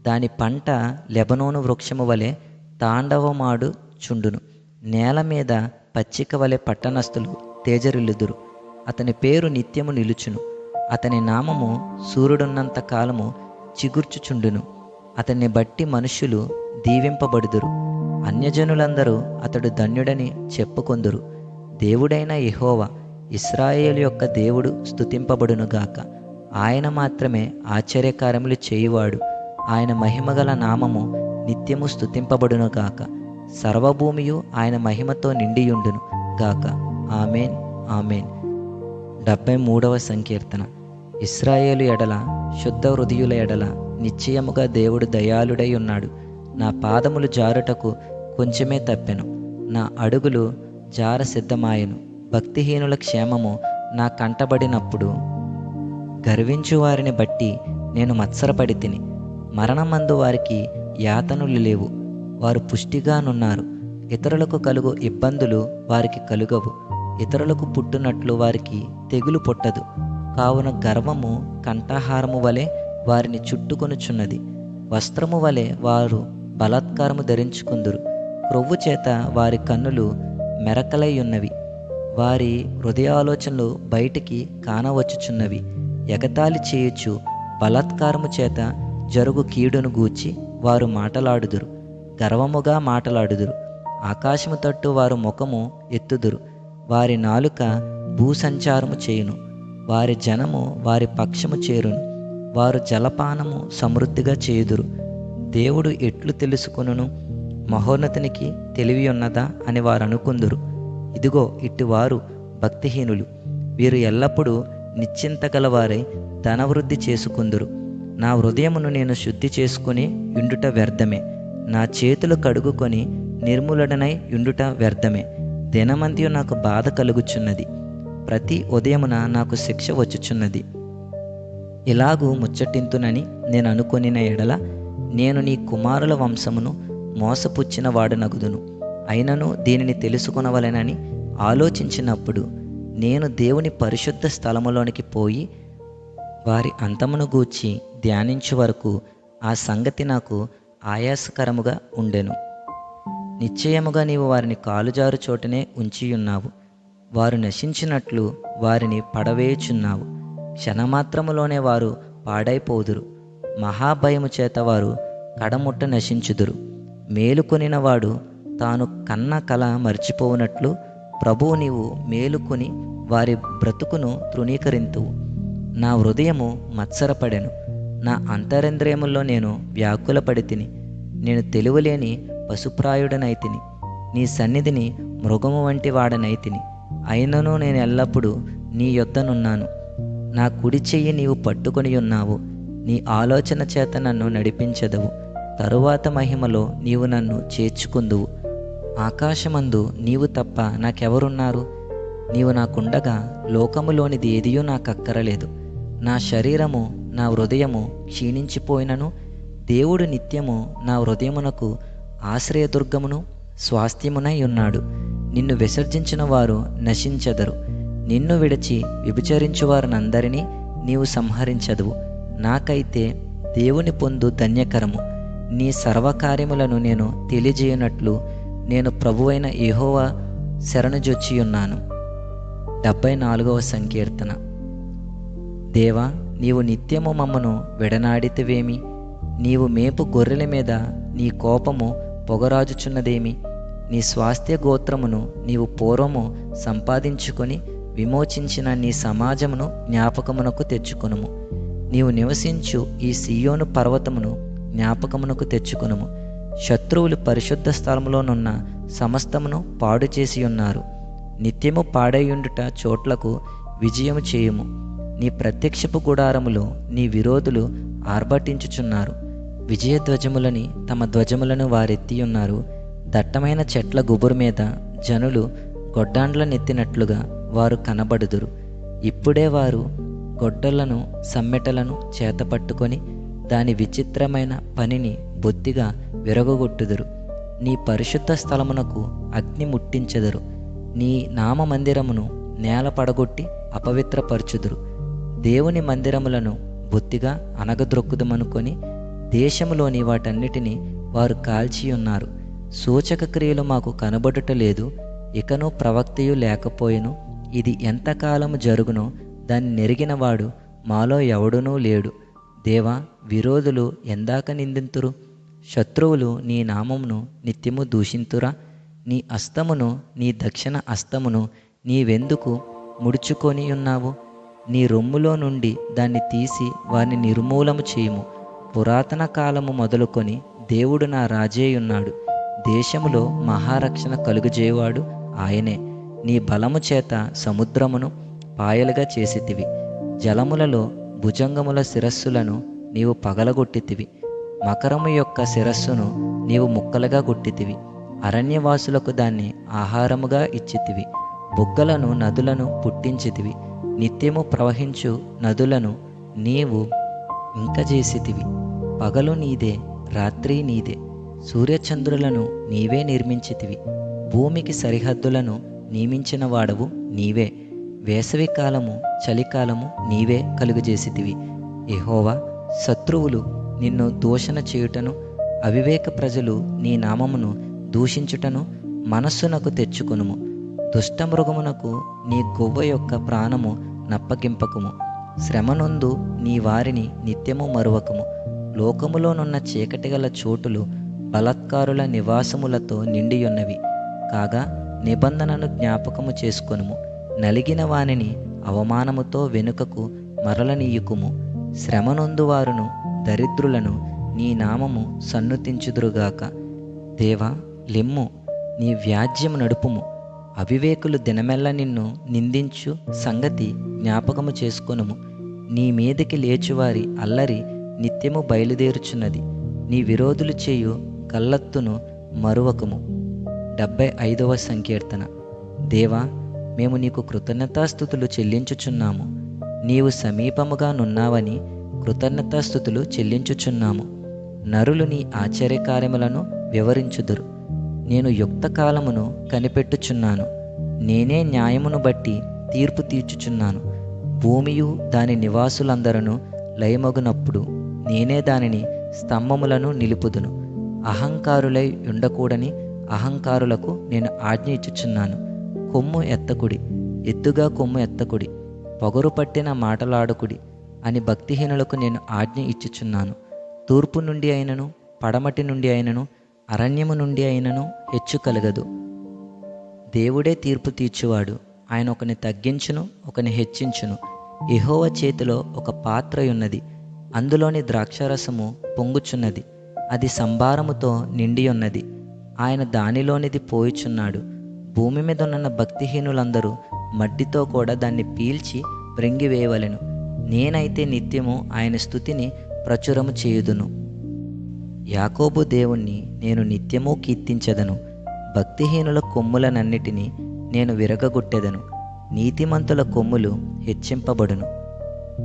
దాని పంట లెబనోను వృక్షము వలె తాండవమాడు చుండును. నేల మీద పచ్చిక వలె పట్టణస్థులు తేజరిల్లుదురు. అతని పేరు నిత్యము నిలుచును. అతని నామము సూర్యుడున్నంత కాలము చిగుర్చుచుండును. అతన్ని బట్టి మనుష్యులు దీవింపబడుదురు. అన్యజనులందరూ అతడు ధన్యుడని చెప్పుకొందురు. దేవుడైన యెహోవా, ఇశ్రాయేలు యొక్క దేవుడు స్తుతింపబడునుగాక. ఆయన మాత్రమే ఆశ్చర్యకార్యములు చేయువాడు. ఆయన మహిమగల నామము నిత్యము స్తుతింపబడునుగాక. సర్వభూమియు ఆయన మహిమతో నిండియుండును గాక. Amen, amen. 73వ సంకీర్తన. ఇశ్రాయేలు ఎడల, శుద్ధ హృదయుల ఎడల నిశ్చయముగా దేవుడు దయాళుడై ఉన్నాడు. నా పాదములు జారుటకు కొంచెమే తప్పెను, నా అడుగులు జార సిద్ధమాయెను. భక్తిహీనుల క్షేమము నా కంటబడినప్పుడు గర్వించు వారిని బట్టి నేను మత్సరపడి తిని. మరణమందు వారికి యాతనులు లేవు, వారు పుష్టిగానున్నారు. ఇతరులకు కలుగు ఇబ్బందులు వారికి కలుగవు. ఇతరులకు పుట్టునట్లు వారికి తెగులు పుట్టదు. కావున గర్వము కంఠహారము వలె వారిని చుట్టుకొనుచున్నది. వస్త్రము వలె వారు బలాత్కారము ధరించుకుందురు. క్రొవ్వు చేత వారి కన్నులు మెరకలై ఉన్నవి. వారి హృదయాలోచనలు బయటికి కానవచ్చుచున్నవి. ఎగతాళి చేయుచు బలాత్కారము చేత జరుగు కీడును గూర్చి వారు మాటలాడుదురు. గర్వముగా మాటలాడుదురు. ఆకాశము తట్టు వారు ముఖము ఎత్తుదురు. వారి నాలుక భూసంచారము చేయును. వారి జనము వారి పక్షము చేరును. వారు జలపానము సమృద్ధిగా చేయుదురు. దేవుడు ఎట్లు తెలుసుకొనును? మహోన్నతునికి తెలివి ఉన్నదా అని వారు అనుకుందురు. ఇదిగో ఇట్టివారు భక్తిహీనులు. వీరు ఎల్లప్పుడూ నిశ్చింతగలవారై ధనవృద్ధి చేసుకుందురు. నా హృదయమును నేను శుద్ధి చేసుకుని యుండుట వ్యర్థమే. నా చేతులు కడుగుకొని నిర్మూలనై యుండుట వ్యర్థమే. దినమంతియు నాకు బాధ కలుగుచున్నది. ప్రతి ఉదయమున నాకు శిక్ష వచ్చుచున్నది. ఇలాగూ ముచ్చటింతునని నేను అనుకొనిన ఎడల నేను నీ కుమారుల వంశమును మోసపుచ్చిన వాడనగుదును. అయినను దీనిని తెలుసుకొనవలెనని ఆలోచించినప్పుడు నేను దేవుని పరిశుద్ధ స్థలములోనికి పోయి వారి అంతమును గూర్చి ధ్యానించు వరకు ఆ సంగతి నాకు ఆయాసకరముగా ఉండెను. నిశ్చయముగా నీవు వారిని కాలుజారు చోటనే ఉంచియున్నావు. వారు నశించినట్లు వారిని పడవేయుచున్నావు. క్షణమాత్రములోనే వారు పాడైపోదురు. మహాభయము చేత వారు కడముట్ట నశించుదురు. మేలుకొనినవాడు తాను కన్న కల మర్చిపోవునట్లు ప్రభువు నీవు మేలుకొని వారి బ్రతుకును తృణీకరింతువు. నా హృదయము మత్సరపడెను. నా అంతరేంద్రియముల్లో నేను వ్యాకులపడి తిని. నేను తెలివిలేని పశుప్రాయుడనైతిని. నీ సన్నిధిని మృగము వంటి వాడనైతిని. అయినను నేను ఎల్లప్పుడూ నీ యొద్దనున్నాను. నా కుడి చెయ్యి నీవు పట్టుకొని ఉన్నావు. నీ ఆలోచన చేత నన్ను నడిపించెదవు. తరువాత మహిమలో నీవు నన్ను చేర్చుకుందువు. ఆకాశమందు నీవు తప్ప నాకెవరున్నారు? నీవు నాకుండగా లోకములోనిది ఏదియూ నాకక్కరలేదు. నా శరీరము నా హృదయము క్షీణించిపోయినను దేవుడు నిత్యము నా హృదయమునకు ఆశ్రయదుర్గమును స్వాస్థ్యమునై ఉన్నాడు. నిన్ను విసర్జించిన వారు నశించెదరు. నిన్ను విడిచి వ్యభిచరించువారినందరినీ నీవు సంహరించదువు. నాకైతే దేవుని పొందు ధన్యకరము. నీ సర్వకార్యములను నేను తెలియజేయనట్లు నేను ప్రభువైన యెహోవా శరణుజొచ్చియున్నాను. 74వ సంకీర్తన. దేవా, నీవు నిత్యము మమ్మను విడనాడితివేమి? నీవు మేపు గొర్రెల మీద నీ కోపము పొగరాజుచున్నదేమి? నీ స్వాస్థ్య గోత్రమును నీవు పూర్వము సంపాదించుకొని విమోచించిన నీ సమాజమును జ్ఞాపకమునకు తెచ్చుకొనుము. నీవు నివసించు ఈ సీయోను పర్వతమును జ్ఞాపకమునకు తెచ్చుకొనుము. శత్రువులు పరిశుద్ధ స్థలములోనున్న సమస్తమును పాడు చేసి ఉన్నారు. నిత్యము పాడైయుండుట చోట్లకు విజయము చేయుము. నీ ప్రత్యక్షపు గుడారములో నీ విరోధులు ఆర్భటించుచున్నారు. విజయధ్వజములని తమ ధ్వజములను వారెత్తియున్నారు. దట్టమైన చెట్ల గుబురు మీద జనులు గొడ్డాండ్ల నెత్తినట్లుగా వారు కనబడుదురు. ఇప్పుడే వారు గొడ్డలను సమ్మెటలను చేతపట్టుకొని దాని విచిత్రమైన పనిని బొత్తిగా విరగొట్టుదురు. నీ పరిశుద్ధ స్థలమునకు అగ్ని ముట్టించెదరు. నీ నామ మందిరమును నేల పడగొట్టి అపవిత్రపరచుదురు. దేవుని మందిరములను బొత్తిగా అనగద్రొక్కుదమనుకొని దేశములోని వాటన్నిటినీ వారు కాల్చియున్నారు. సూచక క్రియలు మాకు కనబడుటలేదు, ఇకను ప్రవక్తయు లేకపోయెను. ఇది ఎంతకాలము జరుగునో దాన్ని నెరిగినవాడు మాలో ఎవడునూ లేడు. దేవా, విరోధులు ఎందాక నిందింతురు? శత్రువులు నీ నామమును నిత్యము దూషింతురా? నీ హస్తమును, నీ దక్షిణ హస్తమును నీవెందుకు ముడుచుకొని ఉన్నావు? నీ రొమ్ములో నుండి దాన్ని తీసి వారిని నిర్మూలము చేయుము. పురాతన కాలము మొదలుకొని దేవుడు నా రాజేయున్నాడు. దేశములో మహారక్షణ కలుగజేయువాడు ఆయనే. నీ బలము చేత సముద్రమును పాయలుగా చేసితివి. జలములలో భుజంగముల శిరస్సులను నీవు పగలగొట్టితివి. మకరము యొక్క శిరస్సును నీవు ముక్కలుగా కొట్టితివి. అరణ్యవాసులకు దాన్ని ఆహారముగా ఇచ్చితివి. బుగ్గలను నదులను పుట్టించితివి. నిత్యము ప్రవహించు నదులను నీవు ఇంకజేసితివి. పగలు నీదే, రాత్రి నీదే. సూర్యచంద్రులను నీవే నిర్మించితివి. భూమికి సరిహద్దులను నియమించిన వాడవు నీవే. వేసవి కాలము చలికాలము నీవే కలుగజేసితివి. యెహోవా, శత్రువులు నిన్ను దూషణ చేయుటను, అవివేక ప్రజలు నీ నామమును దూషించుటను మనస్సునకు తెచ్చుకొనుము. దుష్టమృగమునకు నీ గువ్వ యొక్క ప్రాణము నప్పగింపకము. శ్రమనొందు నీ వారిని నిత్యము మరువకము. లోకములోనున్న చీకటిగల చోటులు బలాత్కారుల నివాసములతో నిండియున్నవి. కాగా నిబంధనను జ్ఞాపకము చేసుకొనుము. నలిగిన వానిని అవమానముతో వెనుకకు మరలనీయుకుము. శ్రమనొందు వారును దరిద్రులను నీ నామము సన్నుతించుదురుగాక. దేవా, లెమ్ము, నీ వ్యాజ్యము నడుపుము. అవివేకులు దినమెల్ల నిన్ను నిందించు సంగతి జ్ఞాపకము చేసుకొనుము. నీ మీదికి లేచువారి అల్లరి నిత్యము బయలుదేరుచున్నది. నీ విరోధులు చేయు గల్లత్తును మరువకము. 75వ సంకీర్తన. దేవా, మేము నీకు కృతజ్ఞతాస్తుతులు చెల్లించుచున్నాము. నీవు సమీపముగా నున్నావని కృతజ్ఞతాస్తుతులు చెల్లించుచున్నాము. నరులు నీ ఆశ్చర్యకార్యములను వివరించుదురు. నేను యుక్త కాలమును కనిపెట్టుచున్నాను. నేనే న్యాయమును బట్టి తీర్పు తీర్చుచున్నాను. భూమియు దాని నివాసులందరూ లయమగునప్పుడు నేనే దానిని స్తంభములను నిలుపుదును. అహంకారులై ఉండకూడని అహంకారులకు నేను ఆజ్ఞ ఇచ్చుచున్నాను. కొమ్ము ఎత్తకుడి, ఎత్తుగా కొమ్ము ఎత్తకుడి, పొగరు పట్టిన మాటలాడకుడి అని భక్తిహీనులకు నేను ఆజ్ఞ ఇచ్చుచున్నాను. తూర్పు నుండి అయినను పడమటి నుండి అయినను అరణ్యము నుండి అయినను హెచ్చు కలగదు. దేవుడే తీర్పు తీర్చువాడు. ఆయన ఒకని తగ్గించును, ఒకని హెచ్చించును. యెహోవా చేతిలో ఒక పాత్ర ఉన్నది, అందులోని ద్రాక్షారసము పొంగుచున్నది. అది సంభారముతో నిండి ఉన్నది. ఆయన దానిలోనిది పోయిచున్నాడు. భూమి మీద ఉన్న భక్తిహీనులందరూ మట్టితో కూడా దాన్ని పీల్చి వ్రెంగివేయవలెను. నేనైతే నిత్యము ఆయన స్తుతిని ప్రచురము చేయుదును. యాకోబు దేవుణ్ణి నేను నిత్యము కీర్తించెదను. భక్తిహీనుల కొమ్ములనన్నిటినీ నేను విరగగొట్టెదను. నీతిమంతుల కొమ్ములు హెచ్చింపబడును.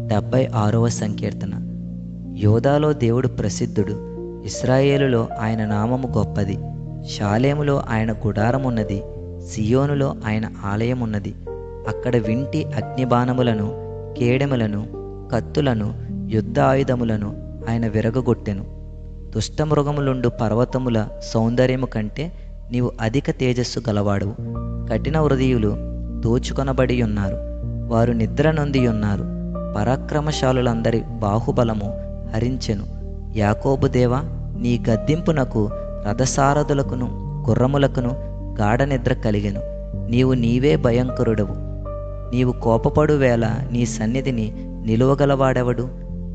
76వ సంకీర్తన. యోదాలో దేవుడు ప్రసిద్ధుడు. ఇశ్రాయేలులో ఆయన నామము గొప్పది. షాలేములో ఆయన గుడారమున్నది. సియోనులో ఆయన ఆలయమున్నది. అక్కడ వింటి అగ్నిబాణములను, కేడెములను, కత్తులను, యుద్ధ ఆయుధములను ఆయన విరగగొట్టెను. దుష్టమృగములుండు పర్వతముల సౌందర్యము కంటే నీవు అధిక తేజస్సు గలవాడవు. కఠిన హృదయులు దోచుకొనబడి ఉన్నారు. వారు నిద్ర నొంది ఉన్నారు. పరాక్రమశాలులందరి బాహుబలము హరించెను. యాకోబు దేవా, నీ గద్దింపునకు రథసారథులకును గుర్రములకును గాఢ నిద్ర కలిగెను. నీవే భయంకరుడవు. నీవు కోపపడు వేళ నీ సన్నిధిని నిలువగలవాడెవడు?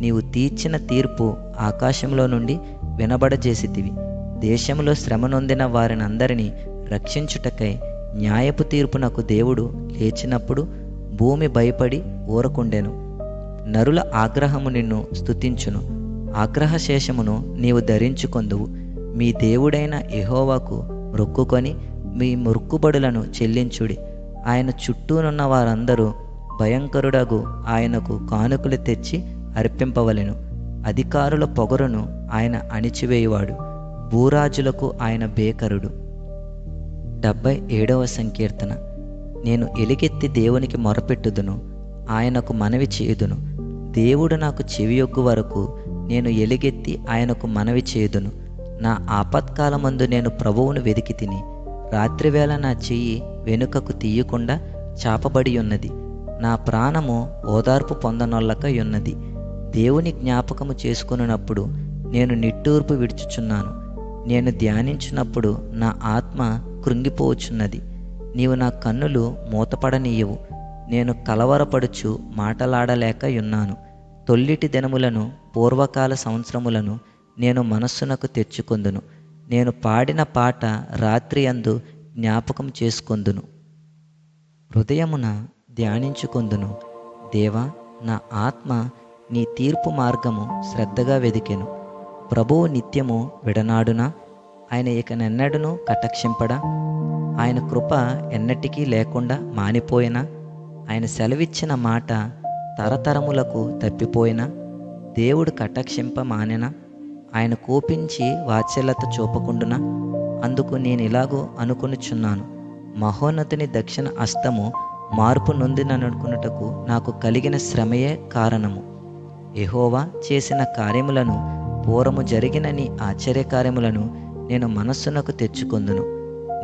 నీవు తీర్చిన తీర్పు ఆకాశంలో నుండి వినబడజేసితివి. దేశంలో శ్రమ నొందిన వారినందరినీ రక్షించుటకై న్యాయపు తీర్పునకు దేవుడు లేచినప్పుడు భూమి భయపడి ఊరకుండెను. నరుల ఆగ్రహము నిన్ను స్తుతించును. ఆగ్రహశేషమును నీవు ధరించుకొందువు. మీ దేవుడైన యెహోవాకు మొక్కుకొని మీ మొక్కుబడులను చెల్లించుడి. ఆయన చుట్టూనున్న వారందరూ భయంకరుడగు ఆయనకు కానుకలు తెచ్చి అర్పింపవలెను. అధికారుల పొగరును ఆయన అణిచివేయువాడు. భూరాజులకు ఆయన బేకరుడు. 77వ సంకీర్తన. నేను ఎలుగెత్తి దేవునికి మొరపెట్టుదును, ఆయనకు మనవి చేయుదును. దేవుడు నాకు చెవియొగ్గు వరకు నేను ఎలుగెత్తి ఆయనకు మనవి చేయుదును. నా ఆపత్కాలమందు నేను ప్రభువును వెదికి తిని, రాత్రివేళ నా చెయ్యి వెనుకకు తీయకుండా చాపబడి ఉన్నది. నా ప్రాణము ఓదార్పు పొందనొల్లక ఉన్నది. దేవుని జ్ఞాపకము చేసుకొనున్నప్పుడు నేను నిట్టూర్పు విడుచుచున్నాను. నేను ధ్యానించినప్పుడు నా ఆత్మ కృంగిపోవచ్చున్నది. నీవు నా కన్నులు మూతపడనీయవు. నేను కలవరపడుచు మాటలాడలేక ఉన్నాను. తొల్లిటి దినములను పూర్వకాల సంవత్సరములను నేను మనస్సునకు తెచ్చుకొందును. నేను పాడిన పాట రాత్రి అందు జ్ఞాపకం చేసుకొందును. హృదయమున ధ్యానించుకొందును. దేవా, నా ఆత్మ నీ తీర్పు మార్గము శ్రద్ధగా వెదికెను. ప్రభువు నిత్యము విడనాడునా? ఆయన ఇకనెన్నడూను కటాక్షింపడా? ఆయన కృప ఎన్నటికీ లేకుండా మానిపోయినా? ఆయన సెలవిచ్చిన మాట తరతరములకు తప్పిపోయినా? దేవుడు కటాక్షింప మానెనా? ఆయన కోపించి వాత్సల్యత చూపకుండునా? అందుకు నేనిలాగూ అనుకొనుచున్నాను. మహోన్నతుని దక్షిణ హస్తము మార్పు నొందిననుకున్నటకు నాకు కలిగిన శ్రమయే కారణము. యెహోవా చేసిన కార్యములను, పూర్వము జరిగిన నీ ఆశ్చర్యకార్యములను నేను మనస్సునకు తెచ్చుకొందును.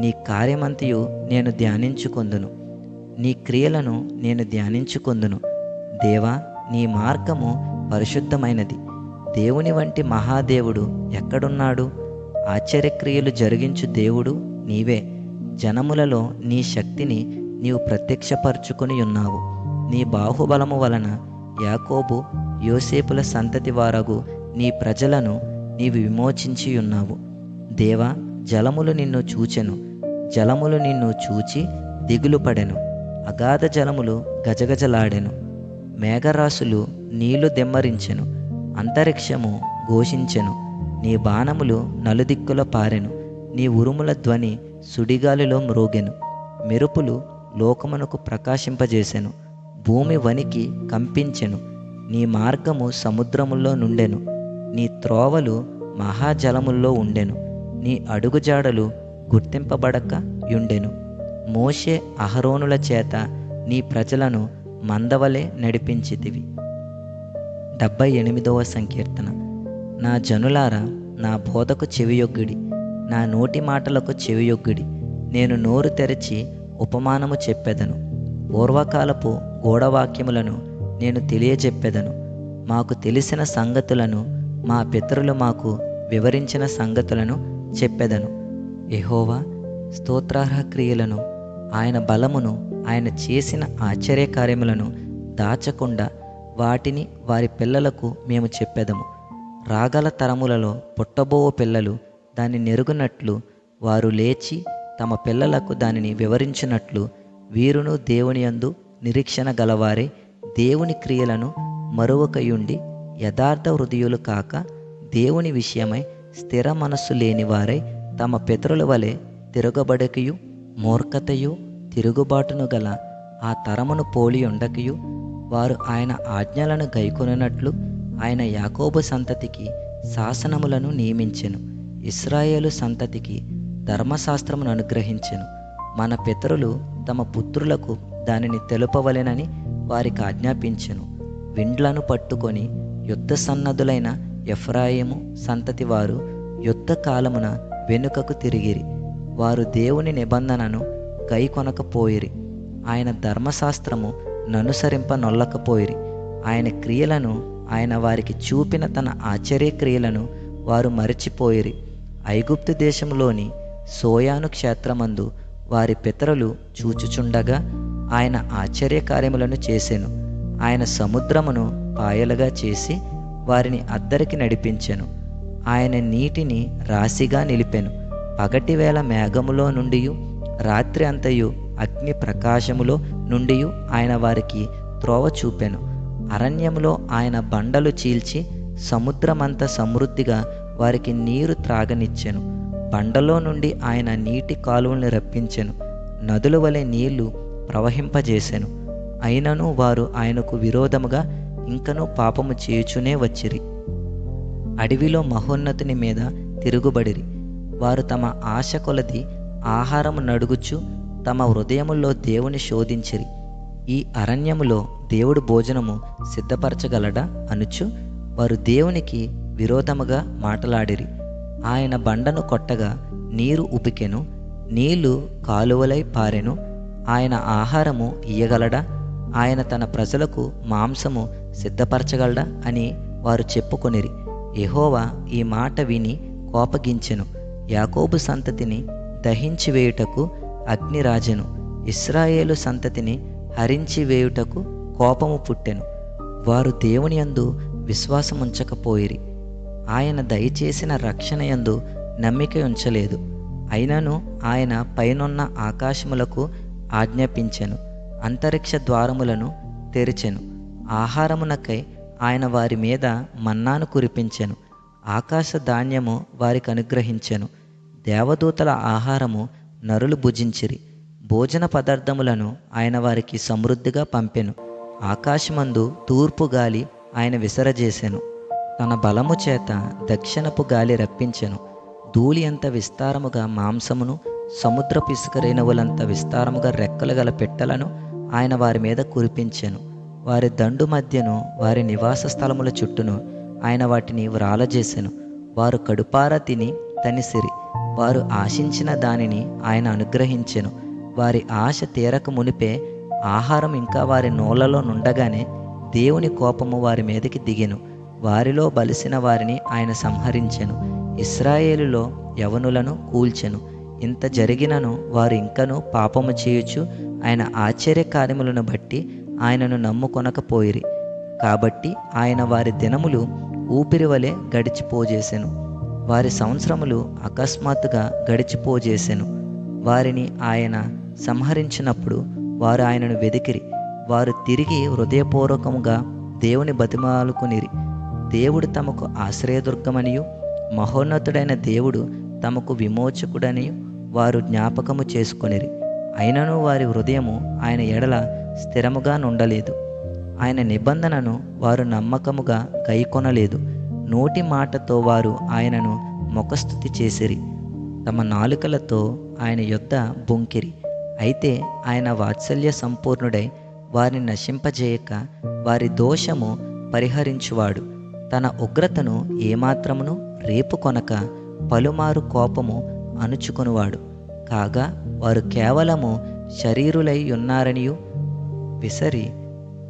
నీ కార్యమంతయు నేను ధ్యానించుకొందును. నీ క్రియలను నేను ధ్యానించుకొందును. దేవా, నీ మార్గము పరిశుద్ధమైనది. దేవుని వంటి మహాదేవుడు ఎక్కడున్నాడు? ఆశ్చర్యక్రియలు జరిగించు దేవుడు నీవే. జనములలో నీ శక్తిని నీవు ప్రత్యక్షపరచుకొని ఉన్నావు. నీ బాహుబలము వలన యాకోబు యోసేపుల సంతతి వారగు నీ ప్రజలను నీవు విమోచించి ఉన్నావు. దేవా, జలములు నిన్ను చూచెను. జలములు నిన్ను చూచి దిగులు పడెను. అగాధ జలములు గజగజలాడెను. మేఘరాశులు నీళ్లు దెమ్మరించెను. అంతరిక్షము ఘోషించెను. నీ బాణములు నలుదిక్కుల పారెను. నీ ఉరుముల ధ్వని సుడిగాలిలో మ్రోగెను. మెరుపులు లోకమునకు ప్రకాశింపజేసెను. భూమి వణికి కంపించెను. నీ మార్గము సముద్రముల్లో నుండెను. నీ త్రోవలు మహాజలముల్లో ఉండెను. నీ అడుగుజాడలు గుర్తింపబడక యుండెను. మోషే అహరోనుల చేత నీ ప్రజలను మందవలే నడిపించితివి. 78వ సంకీర్తన. నా జనులారా, నా బోధకు చెవియొగ్గుడి, నా నోటి మాటలకు చెవియొగ్గుడి. నేను నోరు తెరచి ఉపమానము చెప్పెదను. పూర్వకాలపు గూఢవాక్యములను నేను తెలియజెప్పెదను. మాకు తెలిసిన సంగతులను, మా పితరులు మాకు వివరించిన సంగతులను చెప్పెదను. యెహోవా స్తోత్రార్హ క్రియలను, ఆయన బలమును, ఆయన చేసిన ఆశ్చర్యకార్యములను దాచకుండా వాటిని వారి పిల్లలకు మేము చెప్పెదము. రాగల తరములలో పుట్టబోవు పిల్లలు దాన్ని నెరుగునట్లు, వారు లేచి తమ పిల్లలకు దానిని వివరించినట్లు, వీరును దేవుని యందు నిరీక్షణ గలవారే దేవుని క్రియలను మరువకయుండి యథార్థ హృదయులు కాక దేవుని విషయమై స్థిర మనస్సు లేనివారై తమ పితరుల వలె తిరగబడకయు మూర్ఖతయు తిరుగుబాటును గల ఆ తరమును పోలి ఉండకయు, వారు ఆయన ఆజ్ఞలను గైకొనున్నట్లు ఆయన యాకోబు సంతతికి శాసనములను నియమించెను. ఇశ్రాయేలు సంతతికి ధర్మశాస్త్రమును అనుగ్రహించెను. మన పితరులు తమ పుత్రులకు దానిని తెలుపవలెనని వారికి ఆజ్ఞాపించెను. విండ్లను పట్టుకొని యుద్ధ సన్నద్ధులైన ఎఫ్రాయిము సంతతి వారు యుద్ధ కాలమున వెనుకకు తిరిగిరి. వారు దేవుని నిబంధనను గైకొనకపోయిరి. ఆయన ధర్మశాస్త్రము ననుసరింప నొల్లకపోయిరి. ఆయన క్రియలను, ఆయన వారికి చూపిన తన ఆశ్చర్యక్రియలను వారు మరచిపోయిరి. ఐగుప్తు దేశంలోని సోయాను క్షేత్రమందు వారి పితరులు చూచుచుండగా ఆయన ఆశ్చర్యకార్యములను చేసెను. ఆయన సముద్రమును పాయలుగా చేసి వారిని అద్దరికి నడిపించెను. ఆయన నీటిని రాశిగా నిలిపెను. పగటివేళ మేఘములో నుండియు రాత్రి అంతయు అగ్ని ప్రకాశములో నుండియు ఆయన వారికి త్రోవ చూపెను. అరణ్యములో ఆయన బండలు చీల్చి సముద్రమంత సమృద్ధిగా వారికి నీరు త్రాగనిచ్చెను. బండలో నుండి ఆయన నీటి కాలువల్ని రప్పించెను. నదుల వలె నీళ్లు ప్రవహింపజేసెను. అయినను వారు ఆయనకు విరోధముగా ఇంకనూ పాపము చేయుచునే వచ్చిరి. అడవిలో మహోన్నతుని మీద తిరుగుబడిరి. వారు తమ ఆశ కొలది ఆహారము నడుగుచు తమ హృదయముల్లో దేవుని శోధించిరి. ఈ అరణ్యములో దేవుడు భోజనము సిద్ధపరచగలడా అనుచు వారు దేవునికి విరోధముగా మాటలాడిరి. ఆయన బండను కొట్టగా నీరు ఉపికెను, నీళ్లు కాలువలై పారెను. ఆయన ఆహారము ఇయ్యగలడా? ఆయన తన ప్రజలకు మాంసము సిద్ధపరచగలడా అని వారు చెప్పుకొనిరి. యెహోవా ఈ మాట విని కోపగించెను. యాకోబు సంతతిని దహించి వేయుటకు అగ్ని రాజెను. ఇశ్రాయేలు సంతతిని హరించి వేయుటకు కోపము పుట్టెను. వారు దేవుని యందు విశ్వాసముంచకపోయిరి. ఆయన దయచేసిన రక్షణ యందు నమ్మిక ఉంచలేదు. అయినను ఆయన పైనున్న ఆకాశములకు ఆజ్ఞాపించెను, అంతరిక్ష ద్వారములను తెరిచెను. ఆహారమునకై ఆయన వారి మీద మన్నాను కురిపించెను. ఆకాశ ధాన్యము వారికి అనుగ్రహించెను. దేవదూతల ఆహారము నరులు భుజించిరి. భోజన పదార్థములను ఆయన వారికి సమృద్ధిగా పంపెను. ఆకాశమందు తూర్పు గాలి ఆయన విసరజేసెను. తన బలము చేత దక్షిణపు గాలి రప్పించెను. ధూళి అంత విస్తారముగా మాంసమును, సముద్రపు ఇసుక రేణువులంత విస్తారముగా రెక్కలు గల పెట్టెలను ఆయన వారి మీద కురిపించెను. వారి దండు మధ్యను, వారి నివాస స్థలముల చుట్టూను ఆయన వాటిని వ్రాలజేసెను. వారు కడుపారా తిని తనిసిరి. వారు ఆశించిన దానిని ఆయన అనుగ్రహించెను. వారి ఆశ తీరక మునిపే ఆహారం ఇంకా వారి నోళ్లలో నుండగానే దేవుని కోపము వారి మీదకి దిగెను. వారిలో బలిసిన వారిని ఆయన సంహరించెను. ఇశ్రాయేలులో యవనులను కూల్చెను. ఇంత జరిగినను వారు ఇంకనూ పాపము చేయుచు ఆయన ఆశ్చర్య కార్యములను బట్టి ఆయనను నమ్ముకొనకపోయిరి. కాబట్టి ఆయన వారి దినములు ఊపిరి వలె గడిచిపోజేసెను. వారి సంవత్సరములు అకస్మాత్తుగా గడిచిపోజేసెను. వారిని ఆయన సంహరించినప్పుడు వారు ఆయనను వెదికిరి. వారు తిరిగి హృదయపూర్వకముగా దేవుని బతిమాలుకొనిరి. దేవుడు తమకు ఆశ్రయదుర్గమనియు, మహోన్నతుడైన దేవుడు తమకు విమోచకుడనియు వారు జ్ఞాపకము చేసుకొనిరి. అయినను వారి హృదయము ఆయన ఎడల స్థిరముగా నుండలేదు. ఆయన నిబంధనను వారు నమ్మకముగా గైకొనలేదు. నోటి మాటతో వారు ఆయనను ముఖస్తుతి చేసిరి. తమ నాలుకలతో ఆయన యొద్ద బొంకిరి. అయితే ఆయన వాత్సల్య సంపూర్ణుడై వారిని నశింపజేయక వారి దోషము పరిహరించువాడు. తన ఉగ్రతను ఏమాత్రమును రేపు కొనక పలుమారు కోపము అణుచుకొనువాడు. కాగా వారు కేవలము శరీరులై ఉన్నారనియు, విసరి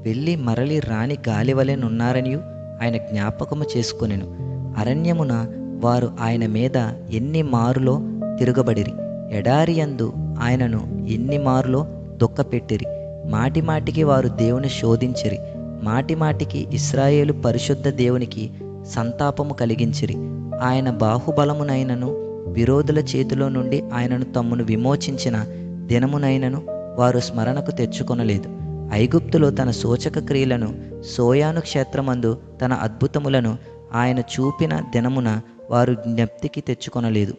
వెళ్ళి మరలి రాని గాలివలెనున్నారనియు ఆయన జ్ఞాపకము చేసుకొనెను. అరణ్యమున వారు ఆయన మీద ఎన్ని మారులో తిరగబడిరి. ఎడారియందు ఆయనను ఎన్ని మారులో దుఃఖపెట్టిరి. మాటిమాటికి వారు దేవుని శోధించిరి. మాటిమాటికి ఇశ్రాయేలు పరిశుద్ధ దేవునికి సంతాపము కలిగించిరి. ఆయన బాహుబలమునైనను విరోధుల చేతిలో నుండి ఆయనను తమ్మును విమోచించిన దినమునైనను వారు స్మరణకు తెచ్చుకొనలేదు. ఐగుప్తులో తన సూచక క్రియలను, సోయాను క్షేత్రమందు తన అద్భుతములను ఆయన చూపిన దినమున వారు జ్ఞప్తికి తెచ్చుకొనలేదు.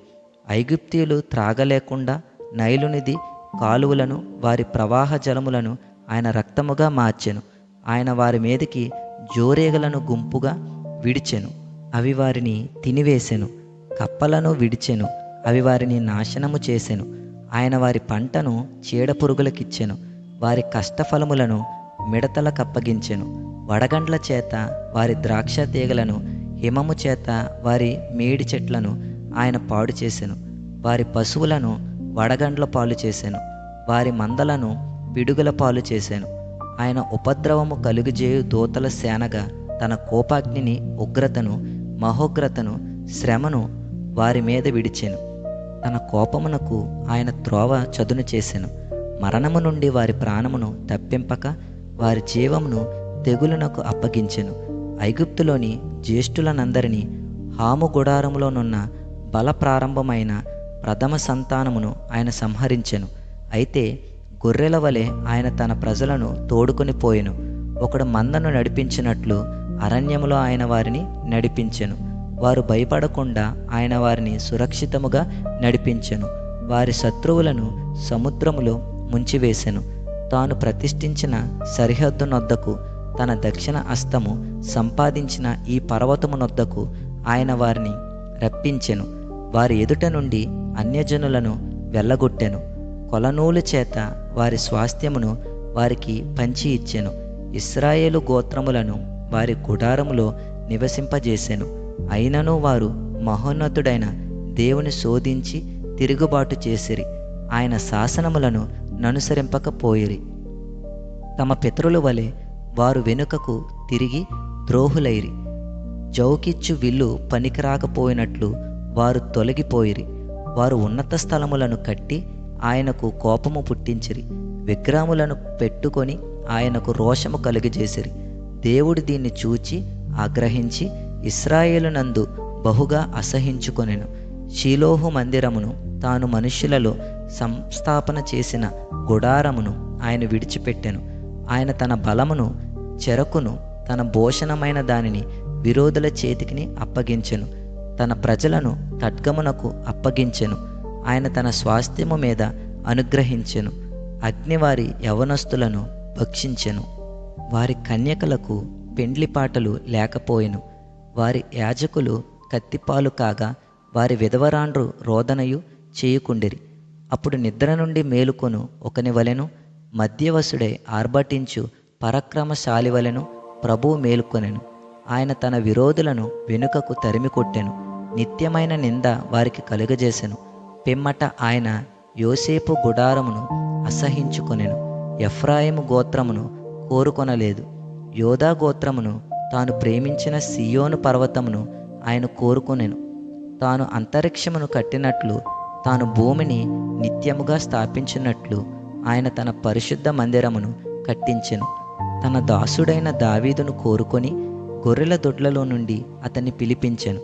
ఐగుప్తీయులు త్రాగలేకుండా నైలునిది కాలువలను, వారి ప్రవాహ జలములను ఆయన రక్తముగా మార్చెను. ఆయన వారి మీదకి జోరేగలను గుంపుగా విడిచెను. అవి వారిని తినివేసెను. కప్పలను విడిచెను. అవి వారిని నాశనము చేసెను. ఆయన వారి పంటను చీడపురుగులకిచ్చెను. వారి కష్టఫలములను మిడతలకప్పగించెను. వడగండ్ల చేత వారి ద్రాక్ష తీగలను, హిమము చేత వారి మేడి చెట్లను ఆయన పాడు చేసెను. వారి పశువులను వడగండ్ల పాలు చేసెను. వారి మందలను పిడుగుల పాలు చేశాను. ఆయన ఉపద్రవము కలుగజేయు దూతల సేనగా తన కోపాగ్నిని, ఉగ్రతను, మహోగ్రతను, శ్రమను వారి మీద విడిచెను. తన కోపమునకు ఆయన త్రోవ చదును చేసెను. మరణము నుండి వారి ప్రాణమును తప్పింపక వారి జీవమును తెగులునకు అప్పగించెను. ఐగుప్తులోని జ్యేష్ఠులనందరినీ, హాము గుడారములోనున్న బల ప్రారంభమైన ప్రథమ సంతానమును ఆయన సంహరించెను. అయితే గొర్రెల వలె ఆయన తన ప్రజలను తోడుకొని పోయెను. ఒకడు మందను నడిపించినట్లు అరణ్యములో ఆయన వారిని నడిపించెను. వారు భయపడకుండా ఆయన వారిని సురక్షితముగా నడిపించెను. వారి శత్రువులను సముద్రములో ముంచివేసెను. తాను ప్రతిష్ఠించిన సరిహద్దునొద్దకు, తన దక్షిణ హస్తము సంపాదించిన ఈ పర్వతమునొద్దకు ఆయన వారిని రప్పించెను. వారి ఎదుట నుండి అన్యజనులను వెళ్ళగొట్టెను. కొలనూలు చేత వారి స్వాస్థ్యమును వారికి పంచి ఇచ్చెను. ఇశ్రాయేలు గోత్రములను వారి గుడారములో నివసింపజేసెను. అయినను వారు మహోన్నతుడైన దేవుని శోధించి తిరుగుబాటు చేసిరి. ఆయన శాసనములను ననుసరింపకపోయిరి. తమ పితరుల వలె వారు వెనుకకు తిరిగి ద్రోహులైరి. జౌకిచ్చు విల్లు పనికిరాకపోయినట్లు వారు తొలగిపోయిరి. వారు ఉన్నత స్థలములను కట్టి ఆయనకు కోపము పుట్టించిరి. విగ్రహములను పెట్టుకొని ఆయనకు రోషము కలుగజేసిరి. దేవుడు దీన్ని చూచి ఆగ్రహించి ఇశ్రాయేలునందు బహుగా అసహించుకొనెను. షీలోహు మందిరమును, తాను మనుష్యులలో సంస్థాపన చేసిన గుడారమును ఆయన విడిచిపెట్టెను. ఆయన తన బలమును, చెరకును, తన భూషణమైన దానిని విరోధుల చేతికిని అప్పగించెను. తన ప్రజలను ఖడ్గమునకు అప్పగించెను. ఆయన తన స్వాస్థ్యము మీద అనుగ్రహించెను. అగ్ని వారి యవనస్తులను భక్షించెను. వారి కన్యకలకు పెండ్లిపాటలు లేకపోయెను. వారి యాజకులు కత్తిపాలు కాగా వారి విధవరాండ్రు రోదనయు చేయుకుండిరి. అప్పుడు నిద్ర నుండి మేలుకొను ఒకని వలెను, మధ్యవసుడై ఆర్భటించు పరాక్రమశాలి వలెను ప్రభువు మేలుకొనెను. ఆయన తన విరోధులను వెనుకకు తరిమి కొట్టెను. నిత్యమైన నింద వారికి కలుగజేసెను. పిమ్మట ఆయన యోసేపు గుడారమును అసహించుకొనెను. ఎఫ్రాయిము గోత్రమును కోరుకొనలేదు. యోధా గోత్రమును, తాను ప్రేమించిన సియోను పర్వతమును ఆయన కోరుకొనెను. తాను అంతరిక్షమును కట్టినట్లు, తాను భూమిని నిత్యముగా స్థాపించినట్లు ఆయన తన పరిశుద్ధ మందిరమును కట్టించెను. తన దాసుడైన దావీదును కోరుకొని గొర్రెల దొడ్లలో నుండి అతన్ని పిలిపించెను.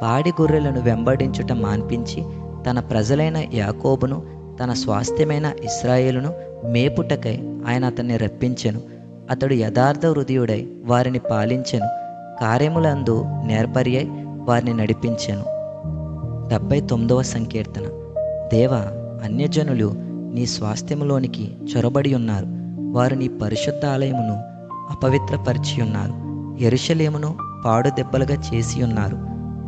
పాడి గొర్రెలను వెంబడించుట మాన్పించి తన ప్రజలైన యాకోబును, తన స్వాస్థ్యమైన ఇశ్రాయేలును మేపుటకై ఆయన అతన్ని రప్పించెను. అతడు యథార్థ హృదయుడై వారిని పాలించెను. కార్యములందు నేర్పరియై వారిని నడిపించెను. 79వ సంకీర్తన. దేవా, అన్యజనులు నీ స్వాస్థ్యములోనికి చొరబడి ఉన్నారు. వారు నీ పరిశుద్ధ ఆలయమును అపవిత్రపరిచి ఉన్నారు. యెరూషలేమును పాడు దెబ్బలుగా చేసి ఉన్నారు.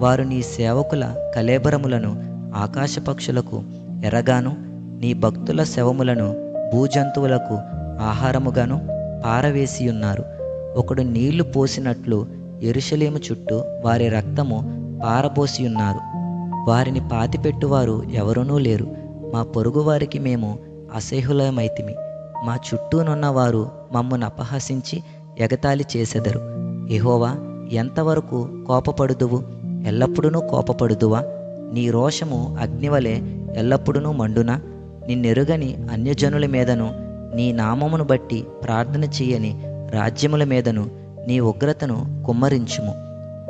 వారు నీ సేవకుల కళేబరములను ఆకాశ పక్షులకు ఎరగాను, నీ భక్తుల శవములను భూజంతువులకు ఆహారముగాను పారవేసి ఉన్నారు. ఒకడు నీళ్లు పోసినట్లు యెరూషలేము చుట్టూ వారి రక్తము పారబోసి ఉన్నారు. వారిని పాతిపెట్టువారు ఎవరునూ లేరు. మా పొరుగువారికి మేము అసహ్యులమైతిమి. మా చుట్టూనున్న వారు మమ్మను అపహసించి ఎగతాళి చేసెదరు. యెహోవా, ఎంతవరకు కోపపడుదువు? ఎల్లప్పుడూ కోపపడుదువా? నీ రోషము అగ్నివలె ఎల్లప్పుడూ మండునా? నిన్నెరుగని అన్యజనుల మీదను, నీ నామమును బట్టి ప్రార్థన చేయని రాజ్యముల మీదను నీ ఉగ్రతను కుమ్మరించుము.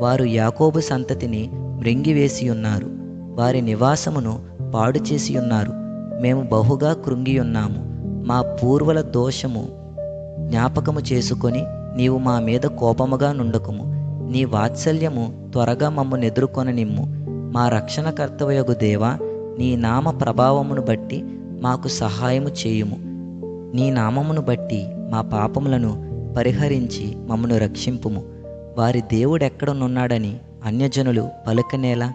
వారు యాకోబు సంతతిని మృంగివేసి ఉన్నారు. వారి నివాసమును పాడు చేసి ఉన్నారు. మేము బహుగా కృంగియున్నాము. మా పూర్వుల దోషము జ్ఞాపకము చేసుకొని నీవు మా మీద కోపముగా నుండకుము. నీ వాత్సల్యము త్వరగా మమ్మను ఎదుర్కొననిమ్ము. మా రక్షణకర్తవయగు దేవా, నీ నామ ప్రభావమును బట్టి మాకు సహాయము చేయుము. నీ నామమును బట్టి మా పాపములను పరిహరించి మమ్మను రక్షింపుము. వారి దేవుడెక్కడనున్నాడని అన్యజనులు పలుకనేలా?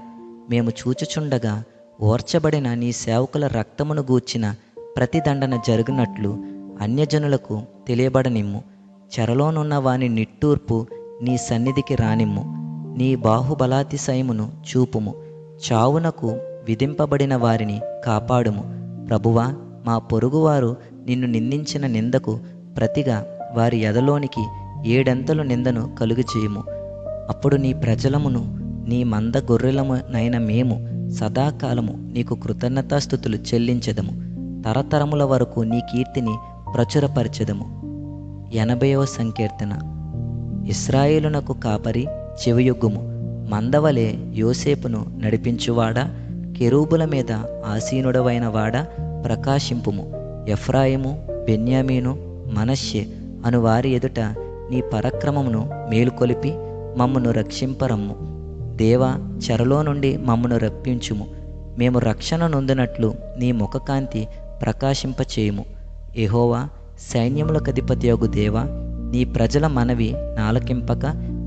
మేము చూచుచుండగా ఓర్చబడిన నీ సేవకుల రక్తమును గూర్చిన ప్రతిదండన జరుగునట్లు అన్యజనులకు తెలియబడనిమ్ము. చెరలోనున్న వాని నిట్టూర్పు నీ సన్నిధికి రానిమ్ము. నీ బాహుబలాతిశయమును చూపుము. చావునకు విధింపబడిన వారిని కాపాడుము. ప్రభువా, మా పొరుగువారు నిన్ను నిందించిన నిందకు ప్రతిగా వారి ఎదలోనికి 7 నిందను కలుగజేయుము. అప్పుడు నీ ప్రజలమును నీ మంద గొర్రెలమునైన మేము సదాకాలము నీకు కృతజ్ఞతాస్థుతులు చెల్లించెదము. తరతరముల వరకు నీ కీర్తిని ప్రచురపరచెదము. 80వ సంకీర్తన. ఇశ్రాయేలునకు కాపరి చెవియొగ్గుము. మందవలే యోసేపును నడిపించువాడా, కెరూబుల మీద ఆసీనుడవైన వాడా, ప్రకాశింపుము. ఎఫ్రాయిము, బెన్యామీను, మనష్షే అను వారి ఎదుట నీ పరాక్రమమును మేలుకొలిపి మమ్మను రక్షింపరమ్ము. దేవా, చెరలో నుండి మమ్మను రప్పించుము. మేము రక్షణ నొందినట్లు నీ ముఖకాంతి ప్రకాశింపచేయుము. యెహోవా, సైన్యములకధిపతియగు దేవా, నీ ప్రజల మనవి నాలకింపక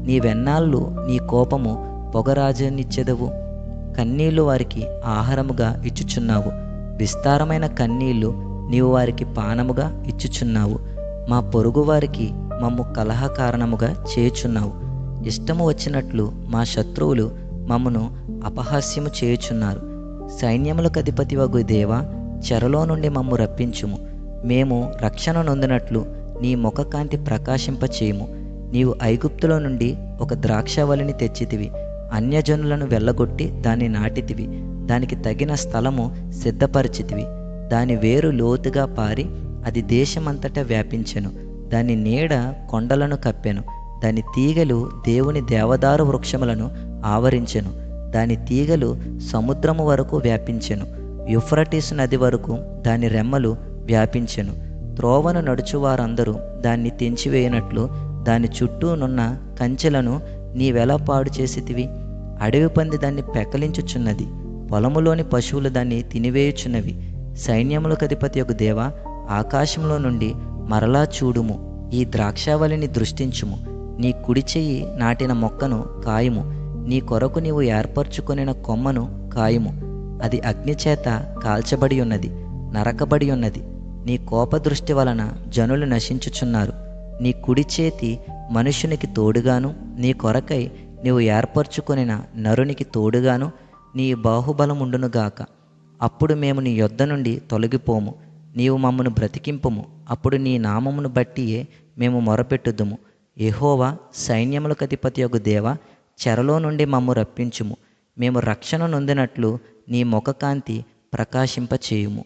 నీవెన్నాళ్ళు నీ కోపము పొగరాజనిచ్చెదవు? కన్నీళ్లు వారికి ఆహారముగా ఇచ్చుచున్నావు, విస్తారమైన కన్నీళ్లు నీవు వారికి పానముగా ఇచ్చుచున్నావు. మా పొరుగువారికి మమ్ము కలహ కారణముగా చేయుచున్నావు. ఇష్టము వచ్చినట్లు మా శత్రువులు మమ్మను అపహాస్యము చేయుచున్నారు. సైన్యములకధిపతివగు దేవా, చెరలో నుండి మమ్ము రప్పించుము. మేము రక్షణ నొందినట్లు నీ ముఖకాంతి ప్రకాశింపచేయుము. నీవు ఐగుప్తులో నుండి ఒక ద్రాక్షవల్లిని తెచ్చితివి. అన్యజనులను వెళ్ళగొట్టి దాన్ని నాటితివి. దానికి తగిన స్థలము సిద్ధపరిచితివి. దాని వేరు లోతుగా పారి అది దేశమంతటా వ్యాపించెను. దాని నీడ కొండలను కప్పెను. దాని తీగలు దేవుని దేవదారు వృక్షములను ఆవరించెను. దాని తీగలు సముద్రము వరకు వ్యాపించెను. యూఫ్రటీసు నది వరకు దాని రెమ్మలు వ్యాపించెను. త్రోవను నడుచువారందరూ దాన్ని తెంచివేయనట్లు దాని చుట్టూనున్న కంచెలను నీవెలా పాడు చేసితివి? అడవి పంది దాన్ని పెకలించుచున్నది. పొలములోని పశువులు దాన్ని తినివేయుచున్నవి. సైన్యములకధిపతియగు దేవా, ఆకాశంలో నుండి మరలా చూడుము. ఈ ద్రాక్షావళిని దృష్టించుము. నీ కుడి చెయ్యి నాటిన మొక్కను కాయుము. నీ కొరకు నీవు ఏర్పరచుకొనిన కొమ్మను కాయుము. అది అగ్నిచేత కాల్చబడి ఉన్నది, నరకబడి ఉన్నది. నీ కోపదృష్టి వలన జనులు నశించుచున్నారు. నీ కుడి చేతి మనుషునికి తోడుగాను, నీ కొరకై నీవు ఏర్పరచుకొనిన నరునికి తోడుగాను నీ బాహుబలముండునుగాక. అప్పుడు మేము నీ యొద్ద నుండి తొలగిపోము. నీవు మమ్మను బ్రతికింపుము. అప్పుడు నీ నామమును బట్టియే మేము మొరపెట్టుదుము. యెహోవా, సైన్యములకధిపతియగు దేవా, చెరలో నుండి మమ్ము రప్పించుము. మేము రక్షణ నొందినట్లు నీ ముఖకాంతి ప్రకాశింపచేయుము.